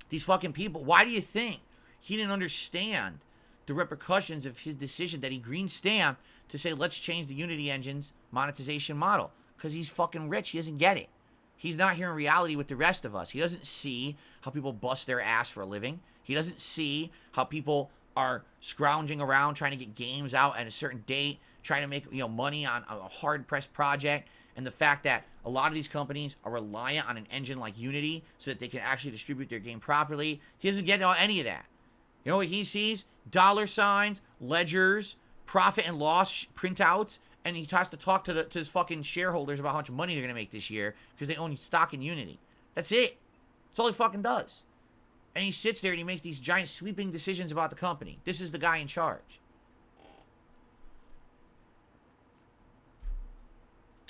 Speaker 1: These fucking people. Why do you think he didn't understand the repercussions of his decision that he green stamped to say, let's change the Unity Engine's monetization model? Because he's fucking rich. He doesn't get it. He's not here in reality with the rest of us. He doesn't see how people bust their ass for a living. He doesn't see how people are scrounging around trying to get games out at a certain date, trying to make money on a hard-pressed project, and the fact that a lot of these companies are reliant on an engine like Unity so that they can actually distribute their game properly. He doesn't get any of that. You know what he sees? Dollar signs, ledgers, profit and loss printouts, and he has to talk to his fucking shareholders about how much money they're going to make this year because they own stock in Unity. That's it. That's all he fucking does. And he sits there and he makes these giant sweeping decisions about the company. This is the guy in charge.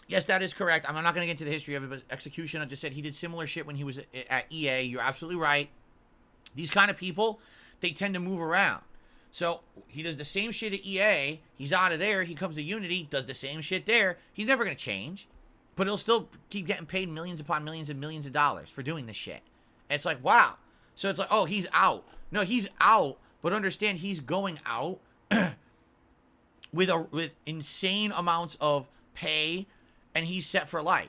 Speaker 1: Yes, that is correct. I'm not going to get into the history of it, but execution, I just said he did similar shit when he was at EA. You're absolutely right. These kind of people, they tend to move around. So he does the same shit at EA. He's out of there. He comes to Unity, does the same shit there. He's never going to change. But he'll still keep getting paid millions upon millions and millions of dollars for doing this shit. And it's like, wow. So it's like, oh, he's out. No, he's out. But understand, he's going out with insane amounts of pay, and he's set for life.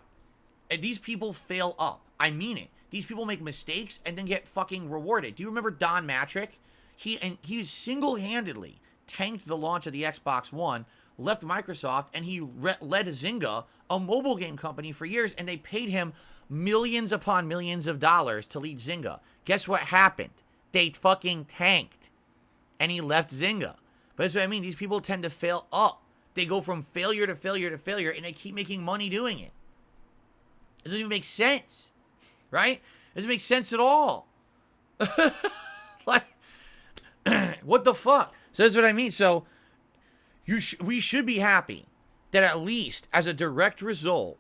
Speaker 1: And these people fail up. I mean it. These people make mistakes and then get fucking rewarded. Do you remember Don Matrick? He single-handedly tanked the launch of the Xbox One, left Microsoft, and he led Zynga, a mobile game company, for years, and they paid him millions upon millions of dollars to lead Zynga. Guess what happened? They fucking tanked, and he left Zynga. But that's what I mean. These people tend to fail up. They go from failure to failure to failure, and they keep making money doing it. It doesn't even make sense, right? It doesn't make sense at all. Like, what the fuck? So that's what I mean. So we should be happy that at least as a direct result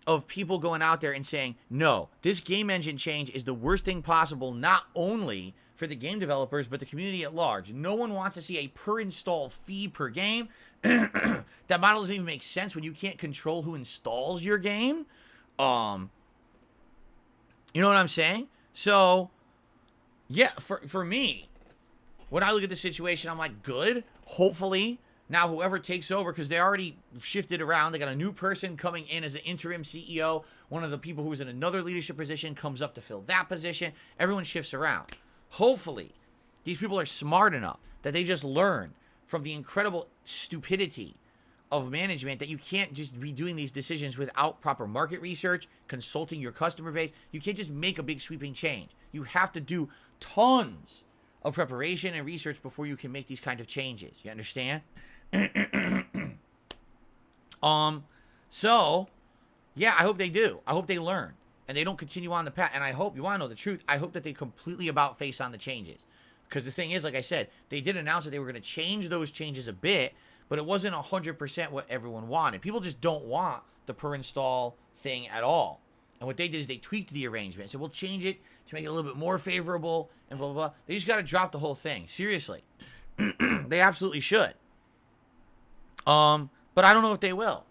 Speaker 1: of people going out there and saying, no, this game engine change is the worst thing possible, not only for the game developers, but the community at large. No one wants to see a per install fee per game. That model doesn't even make sense when you can't control who installs your game. You know what I'm saying? So, yeah, for me, when I look at the situation, I'm like, good. Hopefully, now whoever takes over, because they already shifted around. They got a new person coming in as an interim CEO. One of the people who was in another leadership position comes up to fill that position. Everyone shifts around. Hopefully, these people are smart enough that they just learn from the incredible stupidity of management that you can't just be doing these decisions without proper market research, consulting your customer base. You can't just make a big sweeping change. You have to do tons of preparation and research before you can make these kind of changes. You understand? So, yeah, I hope they do. I hope they learn. And they don't continue on the path. And I hope, you want to know the truth, I hope that they completely about face on the changes. Because the thing is, like I said, they did announce that they were going to change those changes a bit, but it wasn't 100% what everyone wanted. People just don't want the per install thing at all. And what they did is they tweaked the arrangement. So we'll change it to make it a little bit more favorable and blah, blah, blah. They just got to drop the whole thing. Seriously. They absolutely should. But I don't know if they will.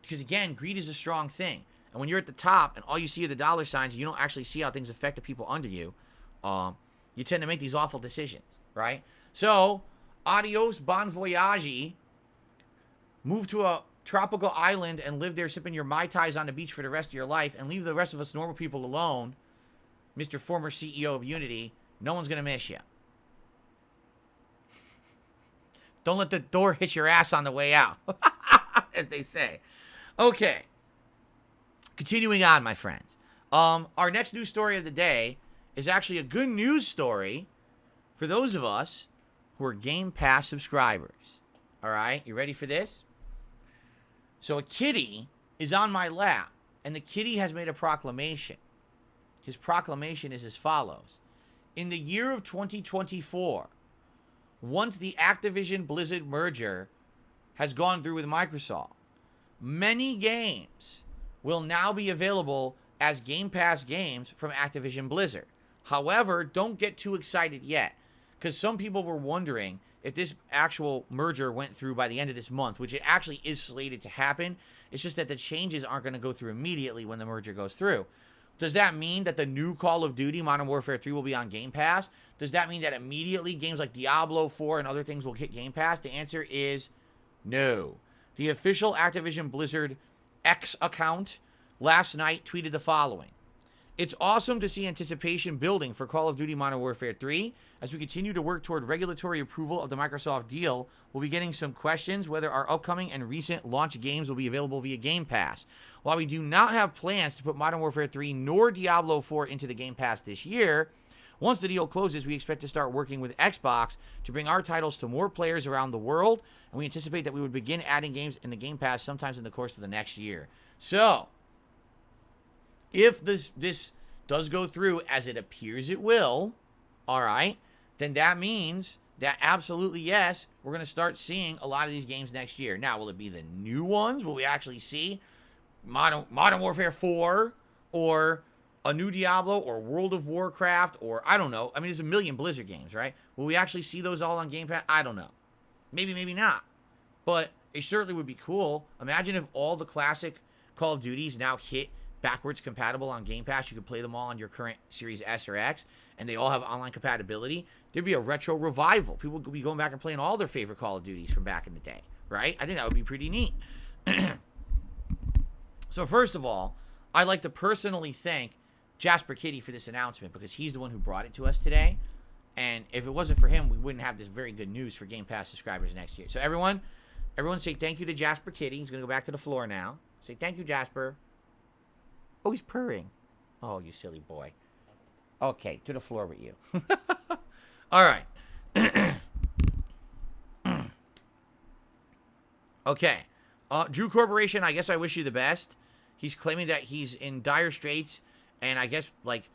Speaker 1: Because again, greed is a strong thing. And when you're at the top and all you see are the dollar signs, and you don't actually see how things affect the people under you, you tend to make these awful decisions, right? So, adios, bon voyage. Move to a tropical island and live there sipping your Mai Tais on the beach for the rest of your life and leave the rest of us normal people alone, Mr. Former CEO of Unity. No one's going to miss you. Don't let the door hit your ass on the way out, as they say. Okay. Continuing on, my friends. Our next news story of the day is actually a good news story for those of us who are Game Pass subscribers. All right, you ready for this? So a kitty is on my lap, and the kitty has made a proclamation. His proclamation is as follows. In the year of 2024, once the Activision Blizzard merger has gone through with Microsoft, many games will now be available as Game Pass games from Activision Blizzard. However, don't get too excited yet, because some people were wondering if this actual merger went through by the end of this month, which it actually is slated to happen. It's just that the changes aren't going to go through immediately when the merger goes through. Does that mean that the new Call of Duty Modern Warfare 3 will be on Game Pass? Does that mean that immediately games like Diablo 4 and other things will hit Game Pass? The answer is no. The official Activision Blizzard X account last night tweeted the following. It's awesome to see anticipation building for Call of Duty Modern Warfare 3. As we continue to work toward regulatory approval of the Microsoft deal, we'll be getting some questions whether our upcoming and recent launch games will be available via Game Pass. While we do not have plans to put Modern Warfare 3 nor Diablo 4 into the Game Pass this year, once the deal closes, we expect to start working with Xbox to bring our titles to more players around the world, and we anticipate that we would begin adding games in the Game Pass sometimes in the course of the next year. So, if this does go through as it appears it will, all right, then that means that absolutely, yes, we're going to start seeing a lot of these games next year. Now, will it be the new ones? Will we actually see Modern Warfare 4 or a new Diablo or World of Warcraft or, I don't know. I mean, there's a million Blizzard games, right? Will we actually see those all on Game Pass? I don't know. Maybe, maybe not. But it certainly would be cool. Imagine if all the classic Call of Duties now hit backwards compatible on Game Pass. You could play them all on your current Series S or X, and they all have online compatibility. There'd be a retro revival. People could be going back and playing all their favorite Call of Duties from back in the day, right? I think that would be pretty neat. So first of all, I'd like to personally thank Jasper Kitty for this announcement, because he's the one who brought it to us today. And if it wasn't for him, we wouldn't have this very good news for Game Pass subscribers next year. So everyone say thank you to Jasper Kitty. He's going to go back to the floor now. Say thank you, Jasper. Oh, he's purring. Oh, you silly boy. Okay, to the floor with you. All right. Okay. Drew Corporation, I guess I wish you the best. He's claiming that he's in dire straits, and I guess, like,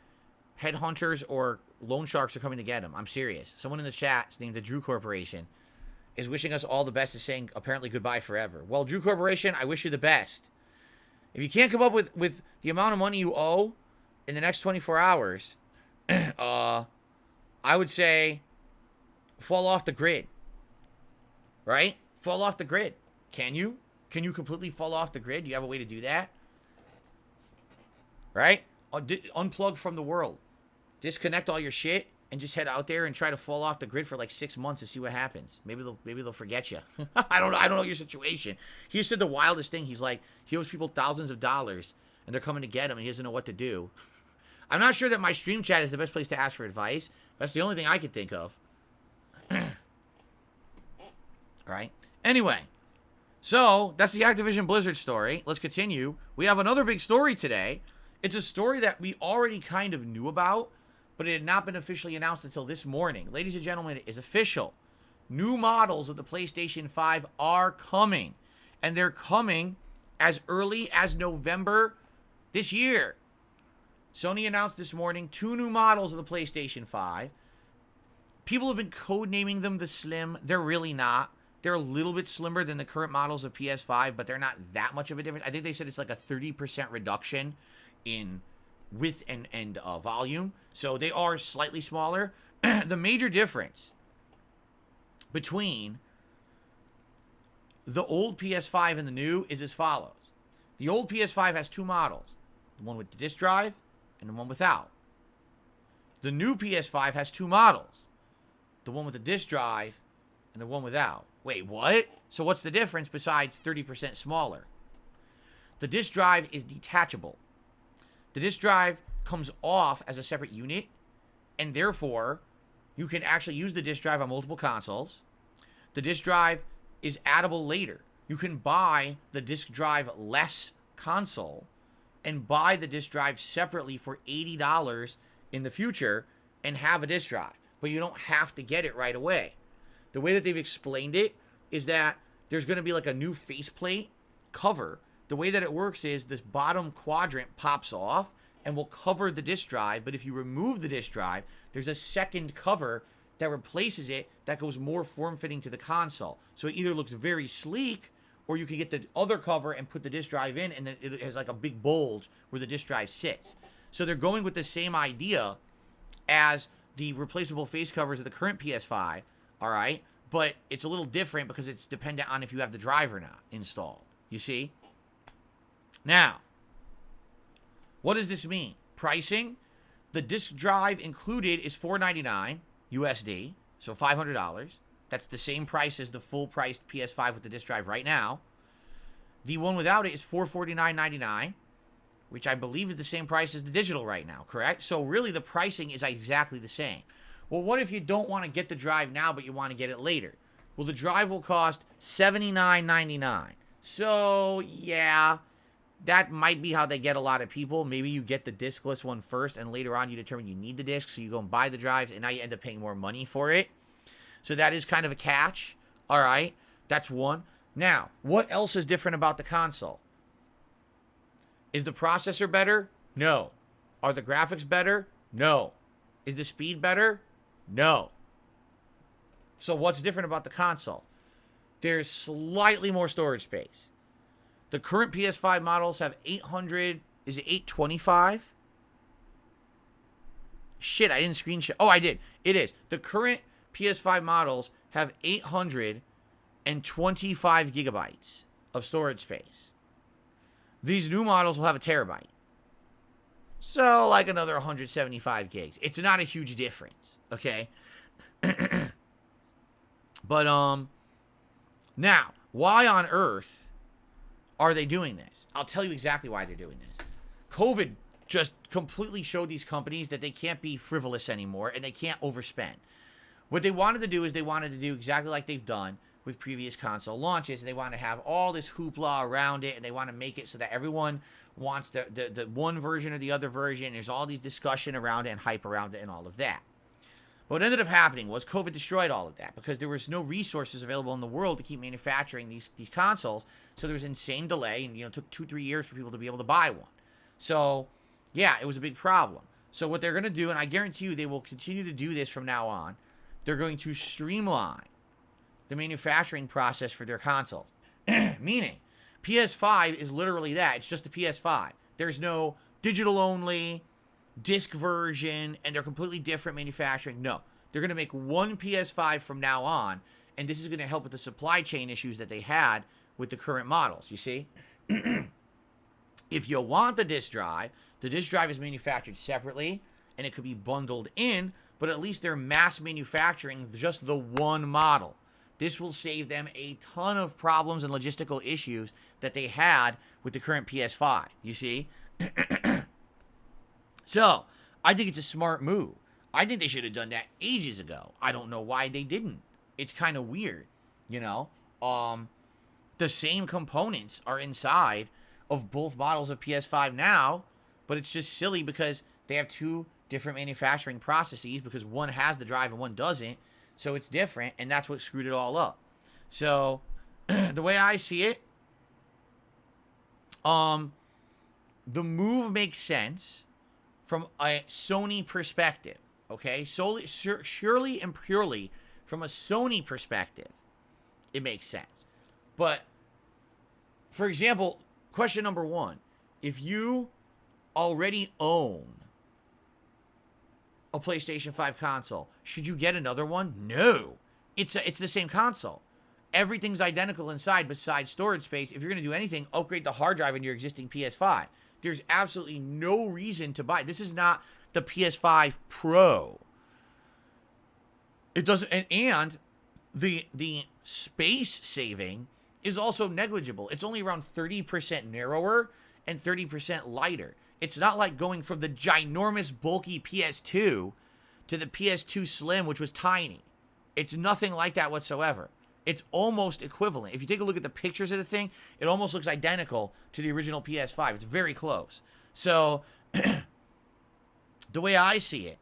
Speaker 1: headhunters or loan sharks are coming to get him. I'm serious. Someone in the chat named the Drew Corporation is wishing us all the best, is saying apparently goodbye forever. Well, Drew Corporation, I wish you the best. If you can't come up with the amount of money you owe in the next 24 hours, I would say fall off the grid. Right? Fall off the grid. Can you? Can you completely fall off the grid? Do you have a way to do that? Right? Unplug from the world. Disconnect all your shit and just head out there and try to fall off the grid for like 6 months and see what happens. Maybe they'll forget you. I don't know your situation. He said the wildest thing. He's like, he owes people thousands of dollars and they're coming to get him and he doesn't know what to do. I'm not sure that my stream chat is the best place to ask for advice. That's the only thing I could think of. All right. Anyway, so that's the Activision Blizzard story. Let's continue. We have another big story today. It's a story that we already kind of knew about, but it had not been officially announced until this morning. Ladies and gentlemen, it is official. New models of the PlayStation 5 are coming, and they're coming as early as November this year. Sony announced this morning 2 new models of the PlayStation 5. People have been codenaming them the Slim. They're really not. They're a little bit slimmer than the current models of PS5, but they're not that much of a difference. I think they said it's like a 30% reduction in width and volume. So they are slightly smaller. The major difference between the old PS5 and the new is as follows. The old PS5 has two models, the one with the disk drive and the one without. The new PS5 has two models, the one with the disk drive and the one without. Wait, what? So what's the difference besides 30% smaller? The disk drive is detachable. The disk drive comes off as a separate unit, and therefore, you can actually use the disk drive on multiple consoles. The disk drive is addable later. You can buy the disk drive less console and buy the disk drive separately for $80 in the future and have a disk drive. But you don't have to get it right away. The way that they've explained it is that there's going to be like a new faceplate cover. The way that it works is this bottom quadrant pops off and will cover the disk drive. But if you remove the disk drive, there's a second cover that replaces it that goes more form-fitting to the console. So it either looks very sleek, or you can get the other cover and put the disk drive in, and then it has like a big bulge where the disk drive sits. So they're going with the same idea as the replaceable face covers of the current PS5, all right? But it's a little different because it's dependent on if you have the drive or not installed, you see? Now, what does this mean? Pricing, the disk drive included is $499 USD, so $500. That's the same price as the full-priced PS5 with the disk drive right now. The one without it is $449.99, which I believe is the same price as the digital right now, correct? So really the pricing is exactly the same. Well, what if you don't want to get the drive now, but you want to get it later? Well, the drive will cost $79.99. So, yeah, that might be how they get a lot of people. Maybe you get the diskless one first, and later on you determine you need the disc, so you go and buy the drives, and now you end up paying more money for it. So that is kind of a catch. All right, that's one. Now, what else is different about the console? Is the processor better? No. Are the graphics better? No. Is the speed better? No. So what's different about the console? There's slightly more storage space. The current PS5 models have 800, is it 825? Shit, I didn't screenshot. Oh, I did. It is. The current PS5 models have 825 gigabytes of storage space. These new models will have a terabyte. So, like another 175 gigs. It's not a huge difference, okay? But, now, why on earth are they doing this? I'll tell you exactly why they're doing this. COVID just completely showed these companies that they can't be frivolous anymore and they can't overspend. What they wanted to do is they wanted to do exactly like they've done with previous console launches, and they want to have all this hoopla around it, and they want to make it so that everyone wants the one version or the other version. There's all these discussion around it and hype around it and all of that. But what ended up happening was COVID destroyed all of that because there was no resources available in the world to keep manufacturing these consoles. So there was insane delay, and it took 2-3 years for people to be able to buy one. So yeah, it was a big problem. So what they're going to do, and I guarantee you they will continue to do this from now on, they're going to streamline the manufacturing process for their consoles. Meaning, PS5 is literally that. It's just a PS5. There's no digital only, disc version, and they're completely different manufacturing. No. They're going to make one PS5 from now on, and this is going to help with the supply chain issues that they had with the current models, you see? If you want the disc drive is manufactured separately, and it could be bundled in, but at least they're mass manufacturing just the one model. This will save them a ton of problems and logistical issues that they had with the current PS5, you see? So, I think it's a smart move. I think they should have done that ages ago. I don't know why they didn't. It's kind of weird, The same components are inside of both models of PS5 now, but it's just silly because they have two different manufacturing processes because one has the drive and one doesn't. So it's different, and that's what screwed it all up. So, the way I see it, the move makes sense from a Sony perspective, okay? Surely and purely from a Sony perspective, it makes sense. But, for example, question number one, if you already own a PlayStation 5 console, should you get another one? No. It's the same console. Everything's identical inside besides storage space. If you're going to do anything, upgrade the hard drive in your existing PS5. There's absolutely no reason to buy. This is not the PS5 Pro. It doesn't, and the space saving is also negligible. It's only around 30% narrower and 30% lighter. It's not like going from the ginormous bulky PS2 to the PS2 Slim, which was tiny. It's nothing like that whatsoever. It's almost equivalent. If you take a look at the pictures of the thing, it almost looks identical to the original PS5. It's very close. So, the way I see it,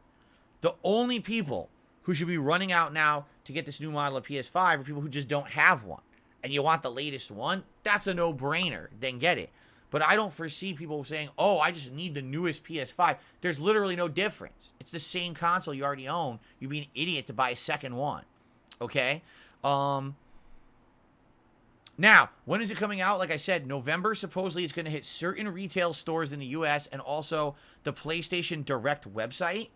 Speaker 1: the only people who should be running out now to get this new model of PS5 are people who just don't have one. And you want the latest one, that's a no-brainer. Then get it. But I don't foresee people saying, oh, I just need the newest PS5. There's literally no difference. It's the same console you already own. You'd be an idiot to buy a second one. Okay? Now, when is it coming out? Like I said, November. Supposedly it's going to hit certain retail stores in the US and also the PlayStation Direct website.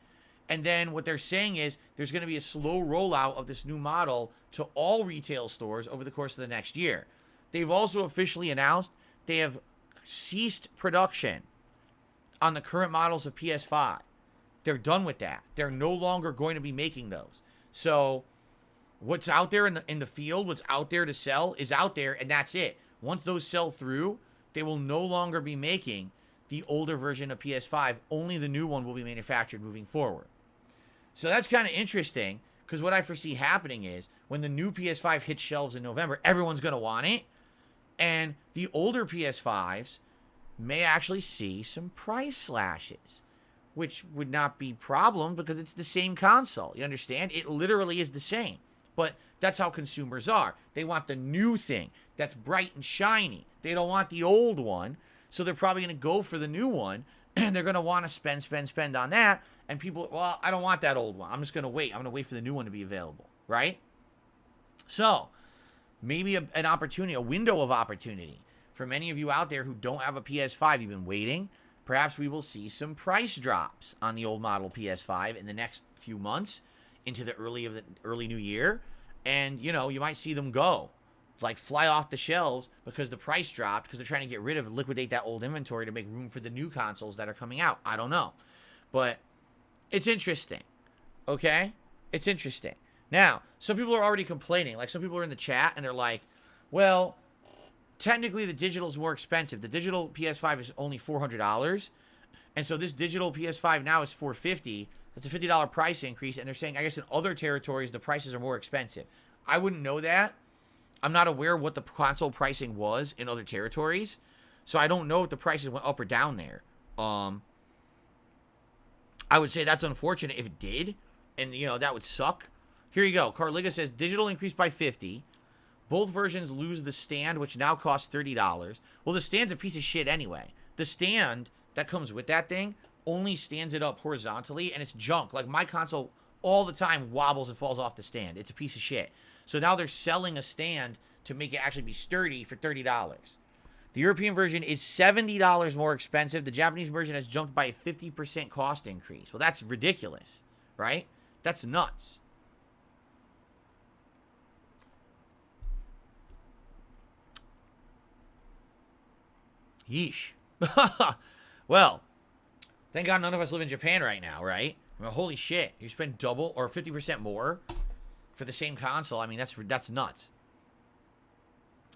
Speaker 1: And then what they're saying is there's going to be a slow rollout of this new model to all retail stores over the course of the next year. They've also officially announced they have ceased production on the current models of PS5. They're done with that. They're no longer going to be making those. So what's out there in the field, what's out there to sell is out there, and that's it. Once those sell through, they will no longer be making the older version of PS5. Only the new one will be manufactured moving forward. So that's kind of interesting, because what I foresee happening is when the new PS5 hits shelves in November, everyone's going to want it, and the older PS5s may actually see some price slashes, which would not be a problem because it's the same console. You understand? It literally is the same. But that's how consumers are. They want the new thing that's bright and shiny. They don't want the old one. So they're probably going to go for the new one. And they're going to want to spend on that. And people, well, I don't want that old one. I'm just going to wait. I'm going to wait for the new one to be available. Right? So, maybe an opportunity, a window of opportunity. For many of you out there who don't have a PS5, you've been waiting. Perhaps we will see some price drops on the old model PS5 in the next few months into the early new year, and you might see them go, like fly off the shelves because the price dropped because they're trying to get rid of, liquidate that old inventory to make room for the new consoles that are coming out. I don't know, but it's interesting. Okay, it's interesting. Now, some people are already complaining. Like some people are in the chat and they're like, "Well, technically the digital is more expensive. The digital PS5 is only $400, and so this digital PS5 now is $450." That's a $50 price increase, and they're saying, I guess in other territories, the prices are more expensive. I wouldn't know that. I'm not aware what the console pricing was in other territories, so I don't know if the prices went up or down there. I would say that's unfortunate if it did, and, that would suck. Here you go. Carliga says, digital increased by $50. Both versions lose the stand, which now costs $30. Well, the stand's a piece of shit anyway. The stand that comes with that thing only stands it up horizontally, and it's junk. Like, my console all the time wobbles and falls off the stand. It's a piece of shit. So now they're selling a stand to make it actually be sturdy for $30. The European version is $70 more expensive. The Japanese version has jumped by a 50% cost increase. Well, that's ridiculous, right? That's nuts. Yeesh. Well, thank God none of us live in Japan right now, right? I mean, holy shit. You spend double or 50% more for the same console. I mean, that's nuts.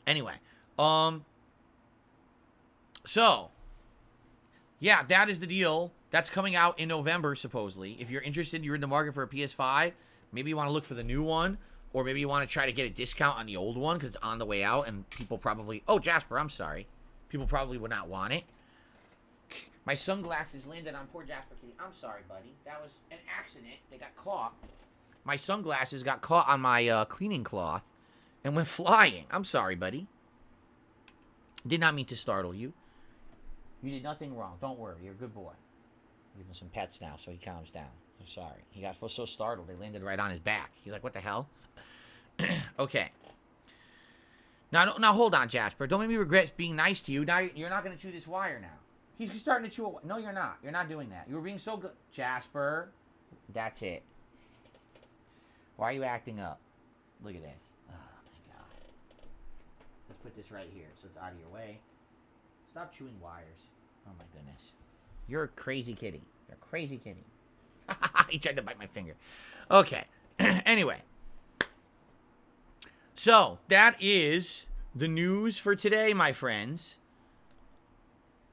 Speaker 1: Anyway, so, yeah, that is the deal. That's coming out in November, supposedly. If you're interested, you're in the market for a PS5, maybe you want to look for the new one, or maybe you want to try to get a discount on the old one because it's on the way out, and people probably... Oh, Jasper, I'm sorry. People probably would not want it. My sunglasses landed on poor Jasper Kitty. I'm sorry, buddy. That was an accident. They got caught. My sunglasses got caught on my cleaning cloth and went flying. I'm sorry, buddy. Did not mean to startle you. You did nothing wrong. Don't worry. You're a good boy. Give him some pets now so he calms down. I'm sorry. He got so startled. They landed right on his back. He's like, what the hell? Okay. Now hold on, Jasper. Don't make me regret being nice to you. Now you're not going to chew this wire now. He's starting to chew a... No, you're not. You're not doing that. You were being so good. Jasper. That's it. Why are you acting up? Look at this. Oh, my God. put this right here so it's out of your way. Stop chewing wires. Oh my goodness. You're a crazy kitty. You're a crazy kitty. He tried to bite my finger. Okay. Anyway. So, that is the news for today, my friends.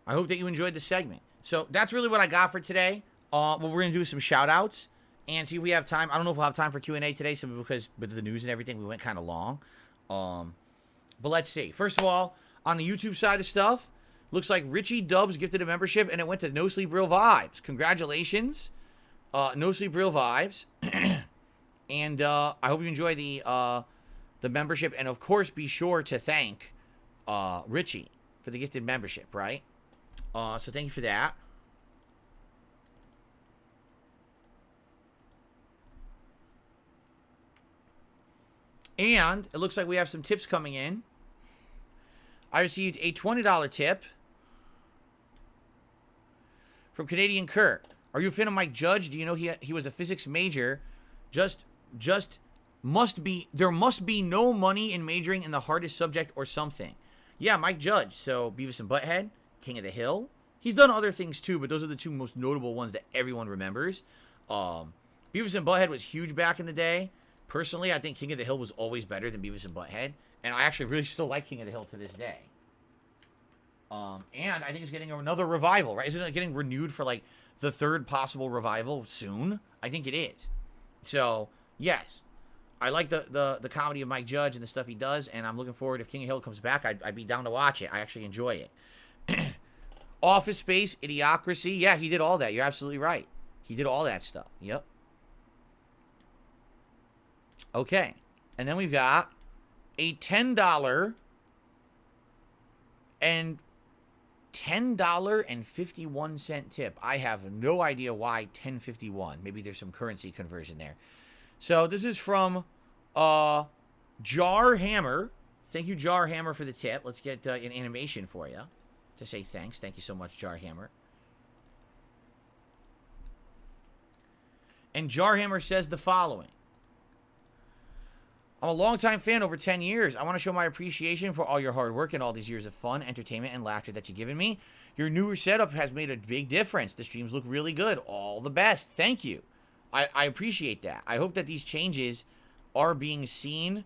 Speaker 1: I hope that you enjoyed the segment. So, that's really what I got for today. Well, we're going to do some shout-outs and see if we have time. I don't know if we'll have time for Q&A today, simply because with the news and everything, we went kind of long. But let's see. First of all, on the YouTube side of stuff, looks like Richie Dubs gifted a membership, and it went to No Sleep Real Vibes. Congratulations, No Sleep Real Vibes. And I hope you enjoy the membership. And, of course, be sure to thank Richie for the gifted membership, right? So thank you for that. And it looks like we have some tips coming in. I received a $20 tip from Canadian Kurt. Are you a fan of Mike Judge? Do you know he was a physics major? There must be no money in majoring in the hardest subject or something. Yeah, Mike Judge. So Beavis and Butthead, King of the Hill. He's done other things too, but those are the two most notable ones that everyone remembers. Beavis and Butthead was huge back in the day. Personally, I think King of the Hill was always better than Beavis and Butthead. And I actually really still like King of the Hill to this day. And I think it's getting another revival, right? Isn't it getting renewed for, like, the third possible revival soon? I think it is. So, yes. I like the comedy of Mike Judge and the stuff he does, and I'm looking forward, if King of the Hill comes back, I'd be down to watch it. I actually enjoy it. Office Space, Idiocracy. Yeah, he did all that. You're absolutely right. He did all that stuff. Yep. Okay. And then we've got a $10 and $10.51 tip. I have no idea why 10.51. Maybe there's some currency conversion there. So this is from Jar Hammer. Thank you, Jar Hammer, for the tip. Let's get an animation for you to say thanks. Thank you so much, Jar Hammer. And Jar Hammer says the following. I'm a longtime fan, over 10 years. I want to show my appreciation for all your hard work and all these years of fun, entertainment, and laughter that you've given me. Your newer setup has made a big difference. The streams look really good. All the best. Thank you. I appreciate that. I hope that these changes are being seen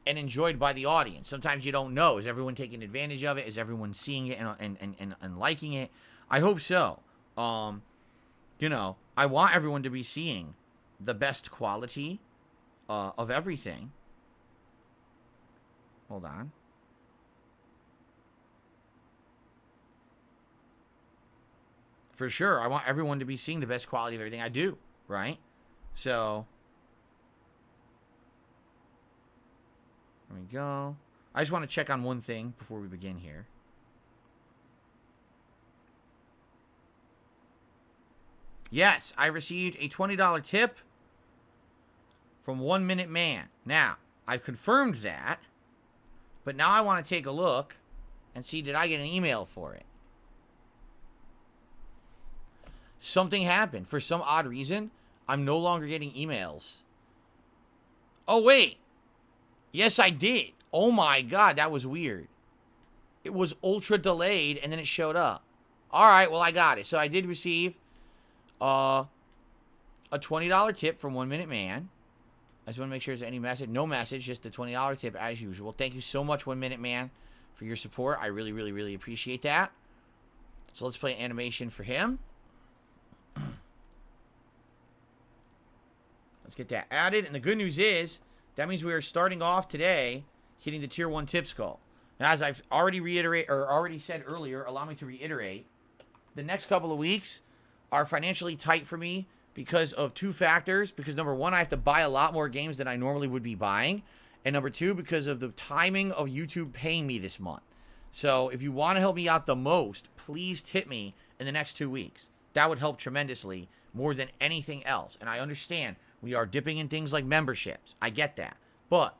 Speaker 1: and enjoyed by the audience. Sometimes you don't know. Is everyone taking advantage of it? Is everyone seeing it and liking it? I hope so. You know, I want everyone to be seeing the best quality of everything. Hold on. For sure, I want everyone to be seeing the best quality of everything I do, right? So, there we go. I just want to check on one thing before we begin here. Yes, I received a $20 tip from 1 Minute Man. Now, I've confirmed that, but now I want to take a look and see, did I get an email for it? Something happened. For some odd reason, I'm no longer getting emails. Oh, wait. Yes, I did. Oh, my God. That was weird. It was ultra delayed, and then it showed up. All right. Well, I got it. So I did receive a $20 tip from 1 Minute Man. I just want to make sure there's any message. No message. Just the $20 tip as usual. Thank you so much, 1 Minute Man, for your support. I really, really, really appreciate that. So let's play an animation for him. Let's get that added. And the good news is, that means we are starting off today hitting the Tier 1 Tips goal. Now, as I've already said earlier, allow me to reiterate, the next couple of weeks are financially tight for me because of two factors. Because number one, I have to buy a lot more games than I normally would be buying. And number two, because of the timing of YouTube paying me this month. So if you want to help me out the most, please tip me in the next 2 weeks. That would help tremendously, more than anything else. And I understand we are dipping in things like memberships. I get that. But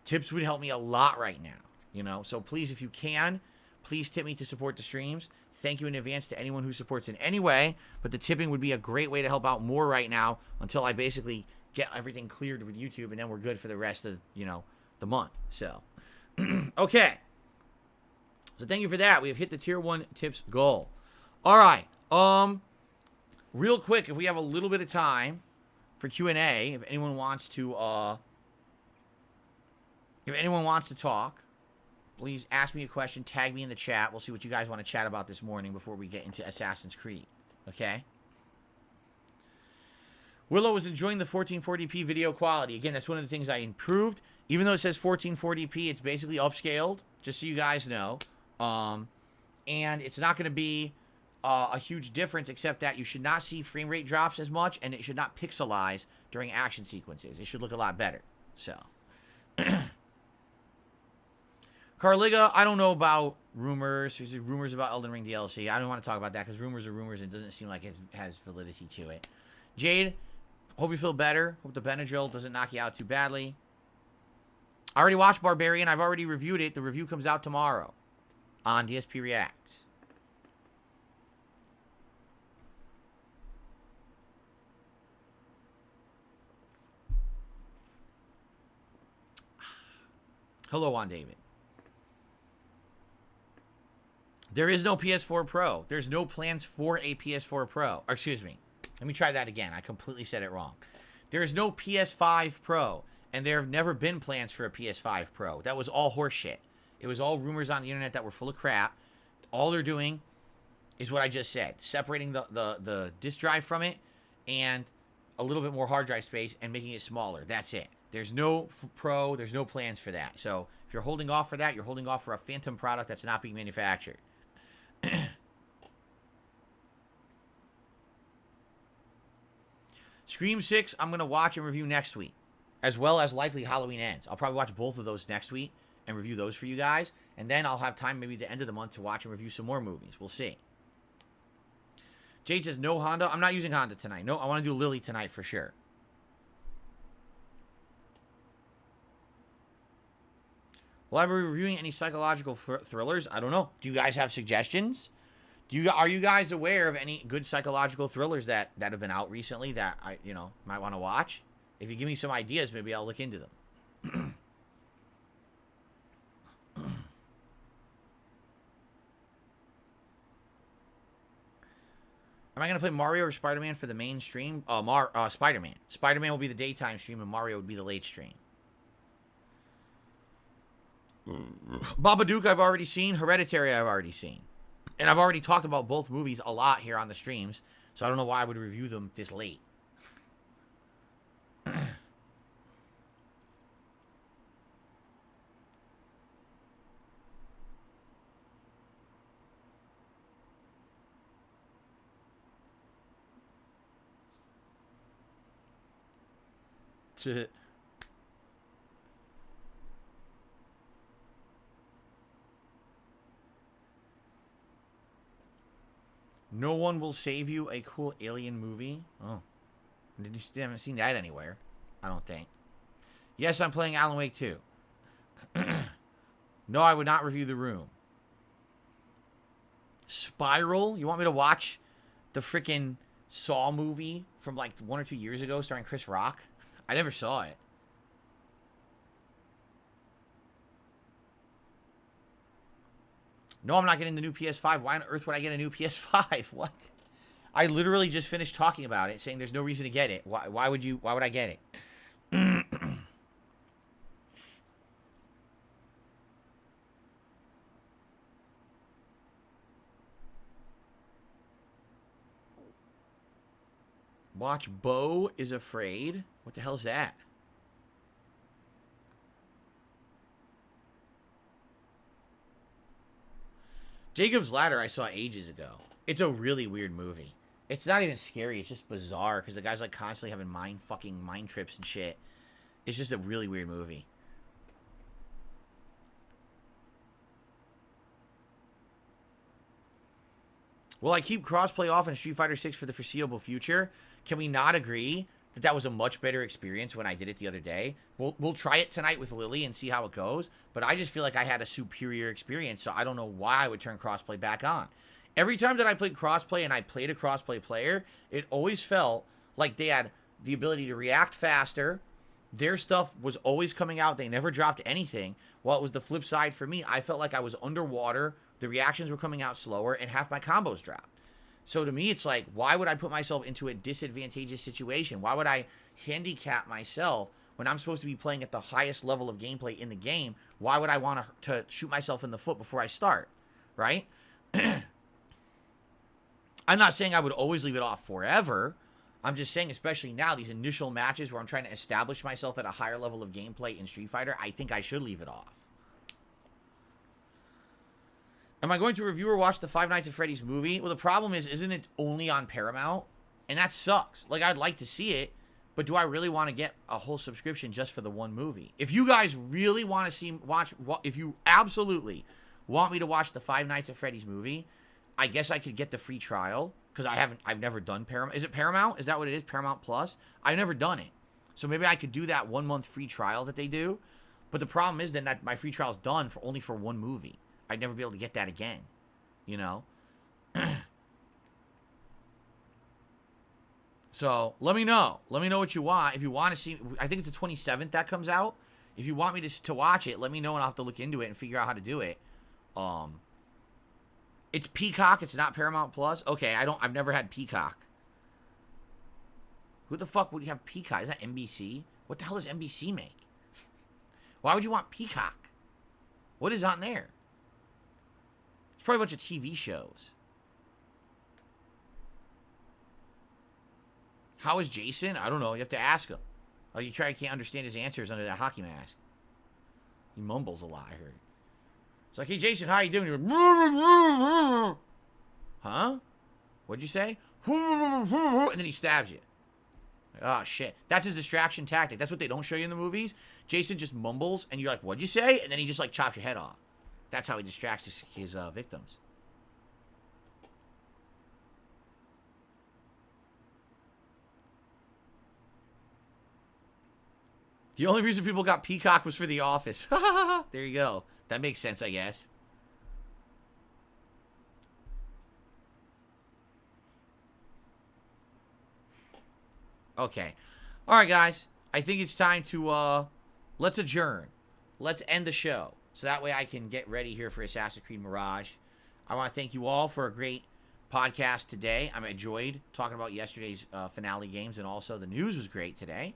Speaker 1: tips would help me a lot right now, you know? So please, if you can, please tip me to support the streams. Thank you in advance to anyone who supports in any way. But the tipping would be a great way to help out more right now until I basically get everything cleared with YouTube, and then we're good for the rest of, you know, the month. So, okay. So thank you for that. We have hit the tier 1 tips goal. All right. Real quick, if we have a little bit of time for Q&A, if anyone wants to talk, please ask me a question, tag me in the chat. We'll see what you guys want to chat about this morning before we get into Assassin's Creed. Okay? Willow was enjoying the 1440p video quality. Again, that's one of the things I improved. Even though it says 1440p, it's basically upscaled, just so you guys know. And it's not going to be a huge difference, except that you should not see frame rate drops as much, and it should not pixelize during action sequences. It should look a lot better. So, Carliga, I don't know about rumors. There's rumors about Elden Ring DLC. I don't want to talk about that because rumors are rumors. And it doesn't seem like it has validity to it. Jade, hope you feel better. Hope the Benadryl doesn't knock you out too badly. I already watched Barbarian. I've already reviewed it. The review comes out tomorrow on DSP Reacts. Hello, Juan David. There is no PS4 Pro. There's no plans for a PS4 Pro. Or, excuse me. Let me try that again. I completely said it wrong. There is no PS5 Pro. And there have never been plans for a PS5 Pro. That was all horseshit. It was all rumors on the internet that were full of crap. All they're doing is what I just said. Separating the disk drive from it and a little bit more hard drive space and making it smaller. That's it. There's no Pro. There's no plans for that. So if you're holding off for that, you're holding off for a phantom product that's not being manufactured. Scream 6, I'm going to watch and review next week, as well as likely Halloween Ends. I'll probably watch both of those next week and review those for you guys. And then I'll have time maybe at the end of the month to watch and review some more movies. We'll see. Jade says, no Honda. I'm not using Honda tonight. No, I want to do Lily tonight for sure. Will I be reviewing any psychological thrillers? I don't know. Do you guys have suggestions? Are you guys aware of any good psychological thrillers that have been out recently that I might want to watch? If you give me some ideas, maybe I'll look into them. Am I going to play Mario or Spider-Man for the main stream? Spider-Man. Spider-Man will be the daytime stream and Mario would be the late stream. Babadook I've already seen. Hereditary I've already seen. And I've already talked about both movies a lot here on the streams. So I don't know why I would review them this late. No one will save you, a cool alien movie. Oh, I haven't seen that anywhere. I don't think. Yes, I'm playing Alan Wake 2. No, I would not review The Room. Spiral? You want me to watch the freaking Saw movie from like 1 or 2 years ago starring Chris Rock? I never saw it. No, I'm not getting the new PS5. Why on earth would I get a new PS5? What? I literally just finished talking about it, saying there's no reason to get it. Why would I get it? Watch Beau is Afraid. What the hell's that? Jacob's Ladder I saw ages ago. It's a really weird movie. It's not even scary. It's just bizarre because the guy's like constantly having mind trips and shit. It's just a really weird movie. Will I keep crossplay off in Street Fighter 6 for the foreseeable future? Can we not agree that was a much better experience when I did it the other day? We'll try it tonight with Lily and see how it goes. But I just feel like I had a superior experience, so I don't know why I would turn crossplay back on. Every time that I played crossplay and I played a crossplay player, it always felt like they had the ability to react faster their stuff was always coming out. They never dropped anything. Well, it was the flip side for me. I felt like I was underwater. The reactions were coming out slower, and half my combos dropped. So to me, it's like, why would I put myself into a disadvantageous situation? Why would I handicap myself when I'm supposed to be playing at the highest level of gameplay in the game? Why would I want to shoot myself in the foot before I start, right? I'm not saying I would always leave it off forever. I'm just saying, especially now, these initial matches where I'm trying to establish myself at a higher level of gameplay in Street Fighter, I think I should leave it off. Am I going to review or watch the Five Nights at Freddy's movie? Well, the problem is, isn't it only on Paramount? And that sucks. Like, I'd like to see it, but do I really want to get a whole subscription just for the one movie? If you guys really want to if you absolutely want me to watch the Five Nights at Freddy's movie, I guess I could get the free trial, because I've never done Paramount. Is it Paramount? Is that what it is? Paramount Plus? I've never done it. So maybe I could do that 1 month free trial that they do. But the problem is then that my free trial is done only for one movie. I'd never be able to get that again, you know? So, let me know. Let me know what you want. If you want to see, I think it's the 27th that comes out. If you want me to watch it, let me know and I'll have to look into it and figure out how to do it. It's Peacock, it's not Paramount Plus. Okay, I've never had Peacock. Who the fuck would you have Peacock? Is that NBC? What the hell does NBC make? Why would you want Peacock? What is on there? It's probably a bunch of TV shows. How is Jason? I don't know. You have to ask him. Oh, you can't understand his answers under that hockey mask. He mumbles a lot, I heard. It's like, hey, Jason, how you doing? You're like, huh? What'd you say? And then he stabs you. Oh, shit. That's his distraction tactic. That's what they don't show you in the movies. Jason just mumbles, and you're like, what'd you say? And then he just, like, chops your head off. That's how he distracts his victims. The only reason people got Peacock was for The Office. There you go. That makes sense, I guess. Okay. All right, guys. I think it's time to, let's adjourn. Let's end the show. So that way I can get ready here for Assassin's Creed Mirage. I want to thank you all for a great podcast today. I enjoyed talking about yesterday's finale games, and also the news was great today.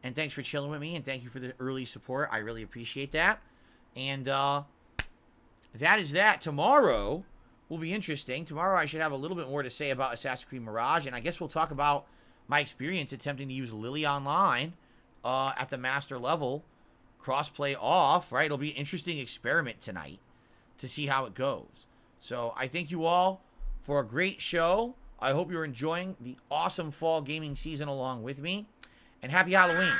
Speaker 1: And thanks for chilling with me, and thank you for the early support. I really appreciate that. And that is that. Tomorrow will be interesting. Tomorrow I should have a little bit more to say about Assassin's Creed Mirage, and I guess we'll talk about my experience attempting to use Lily Online at the master level. Crossplay off, right? It'll be an interesting experiment tonight to see how it goes. So I thank you all for a great show. I hope you're enjoying the awesome fall gaming season along with me. And happy Halloween.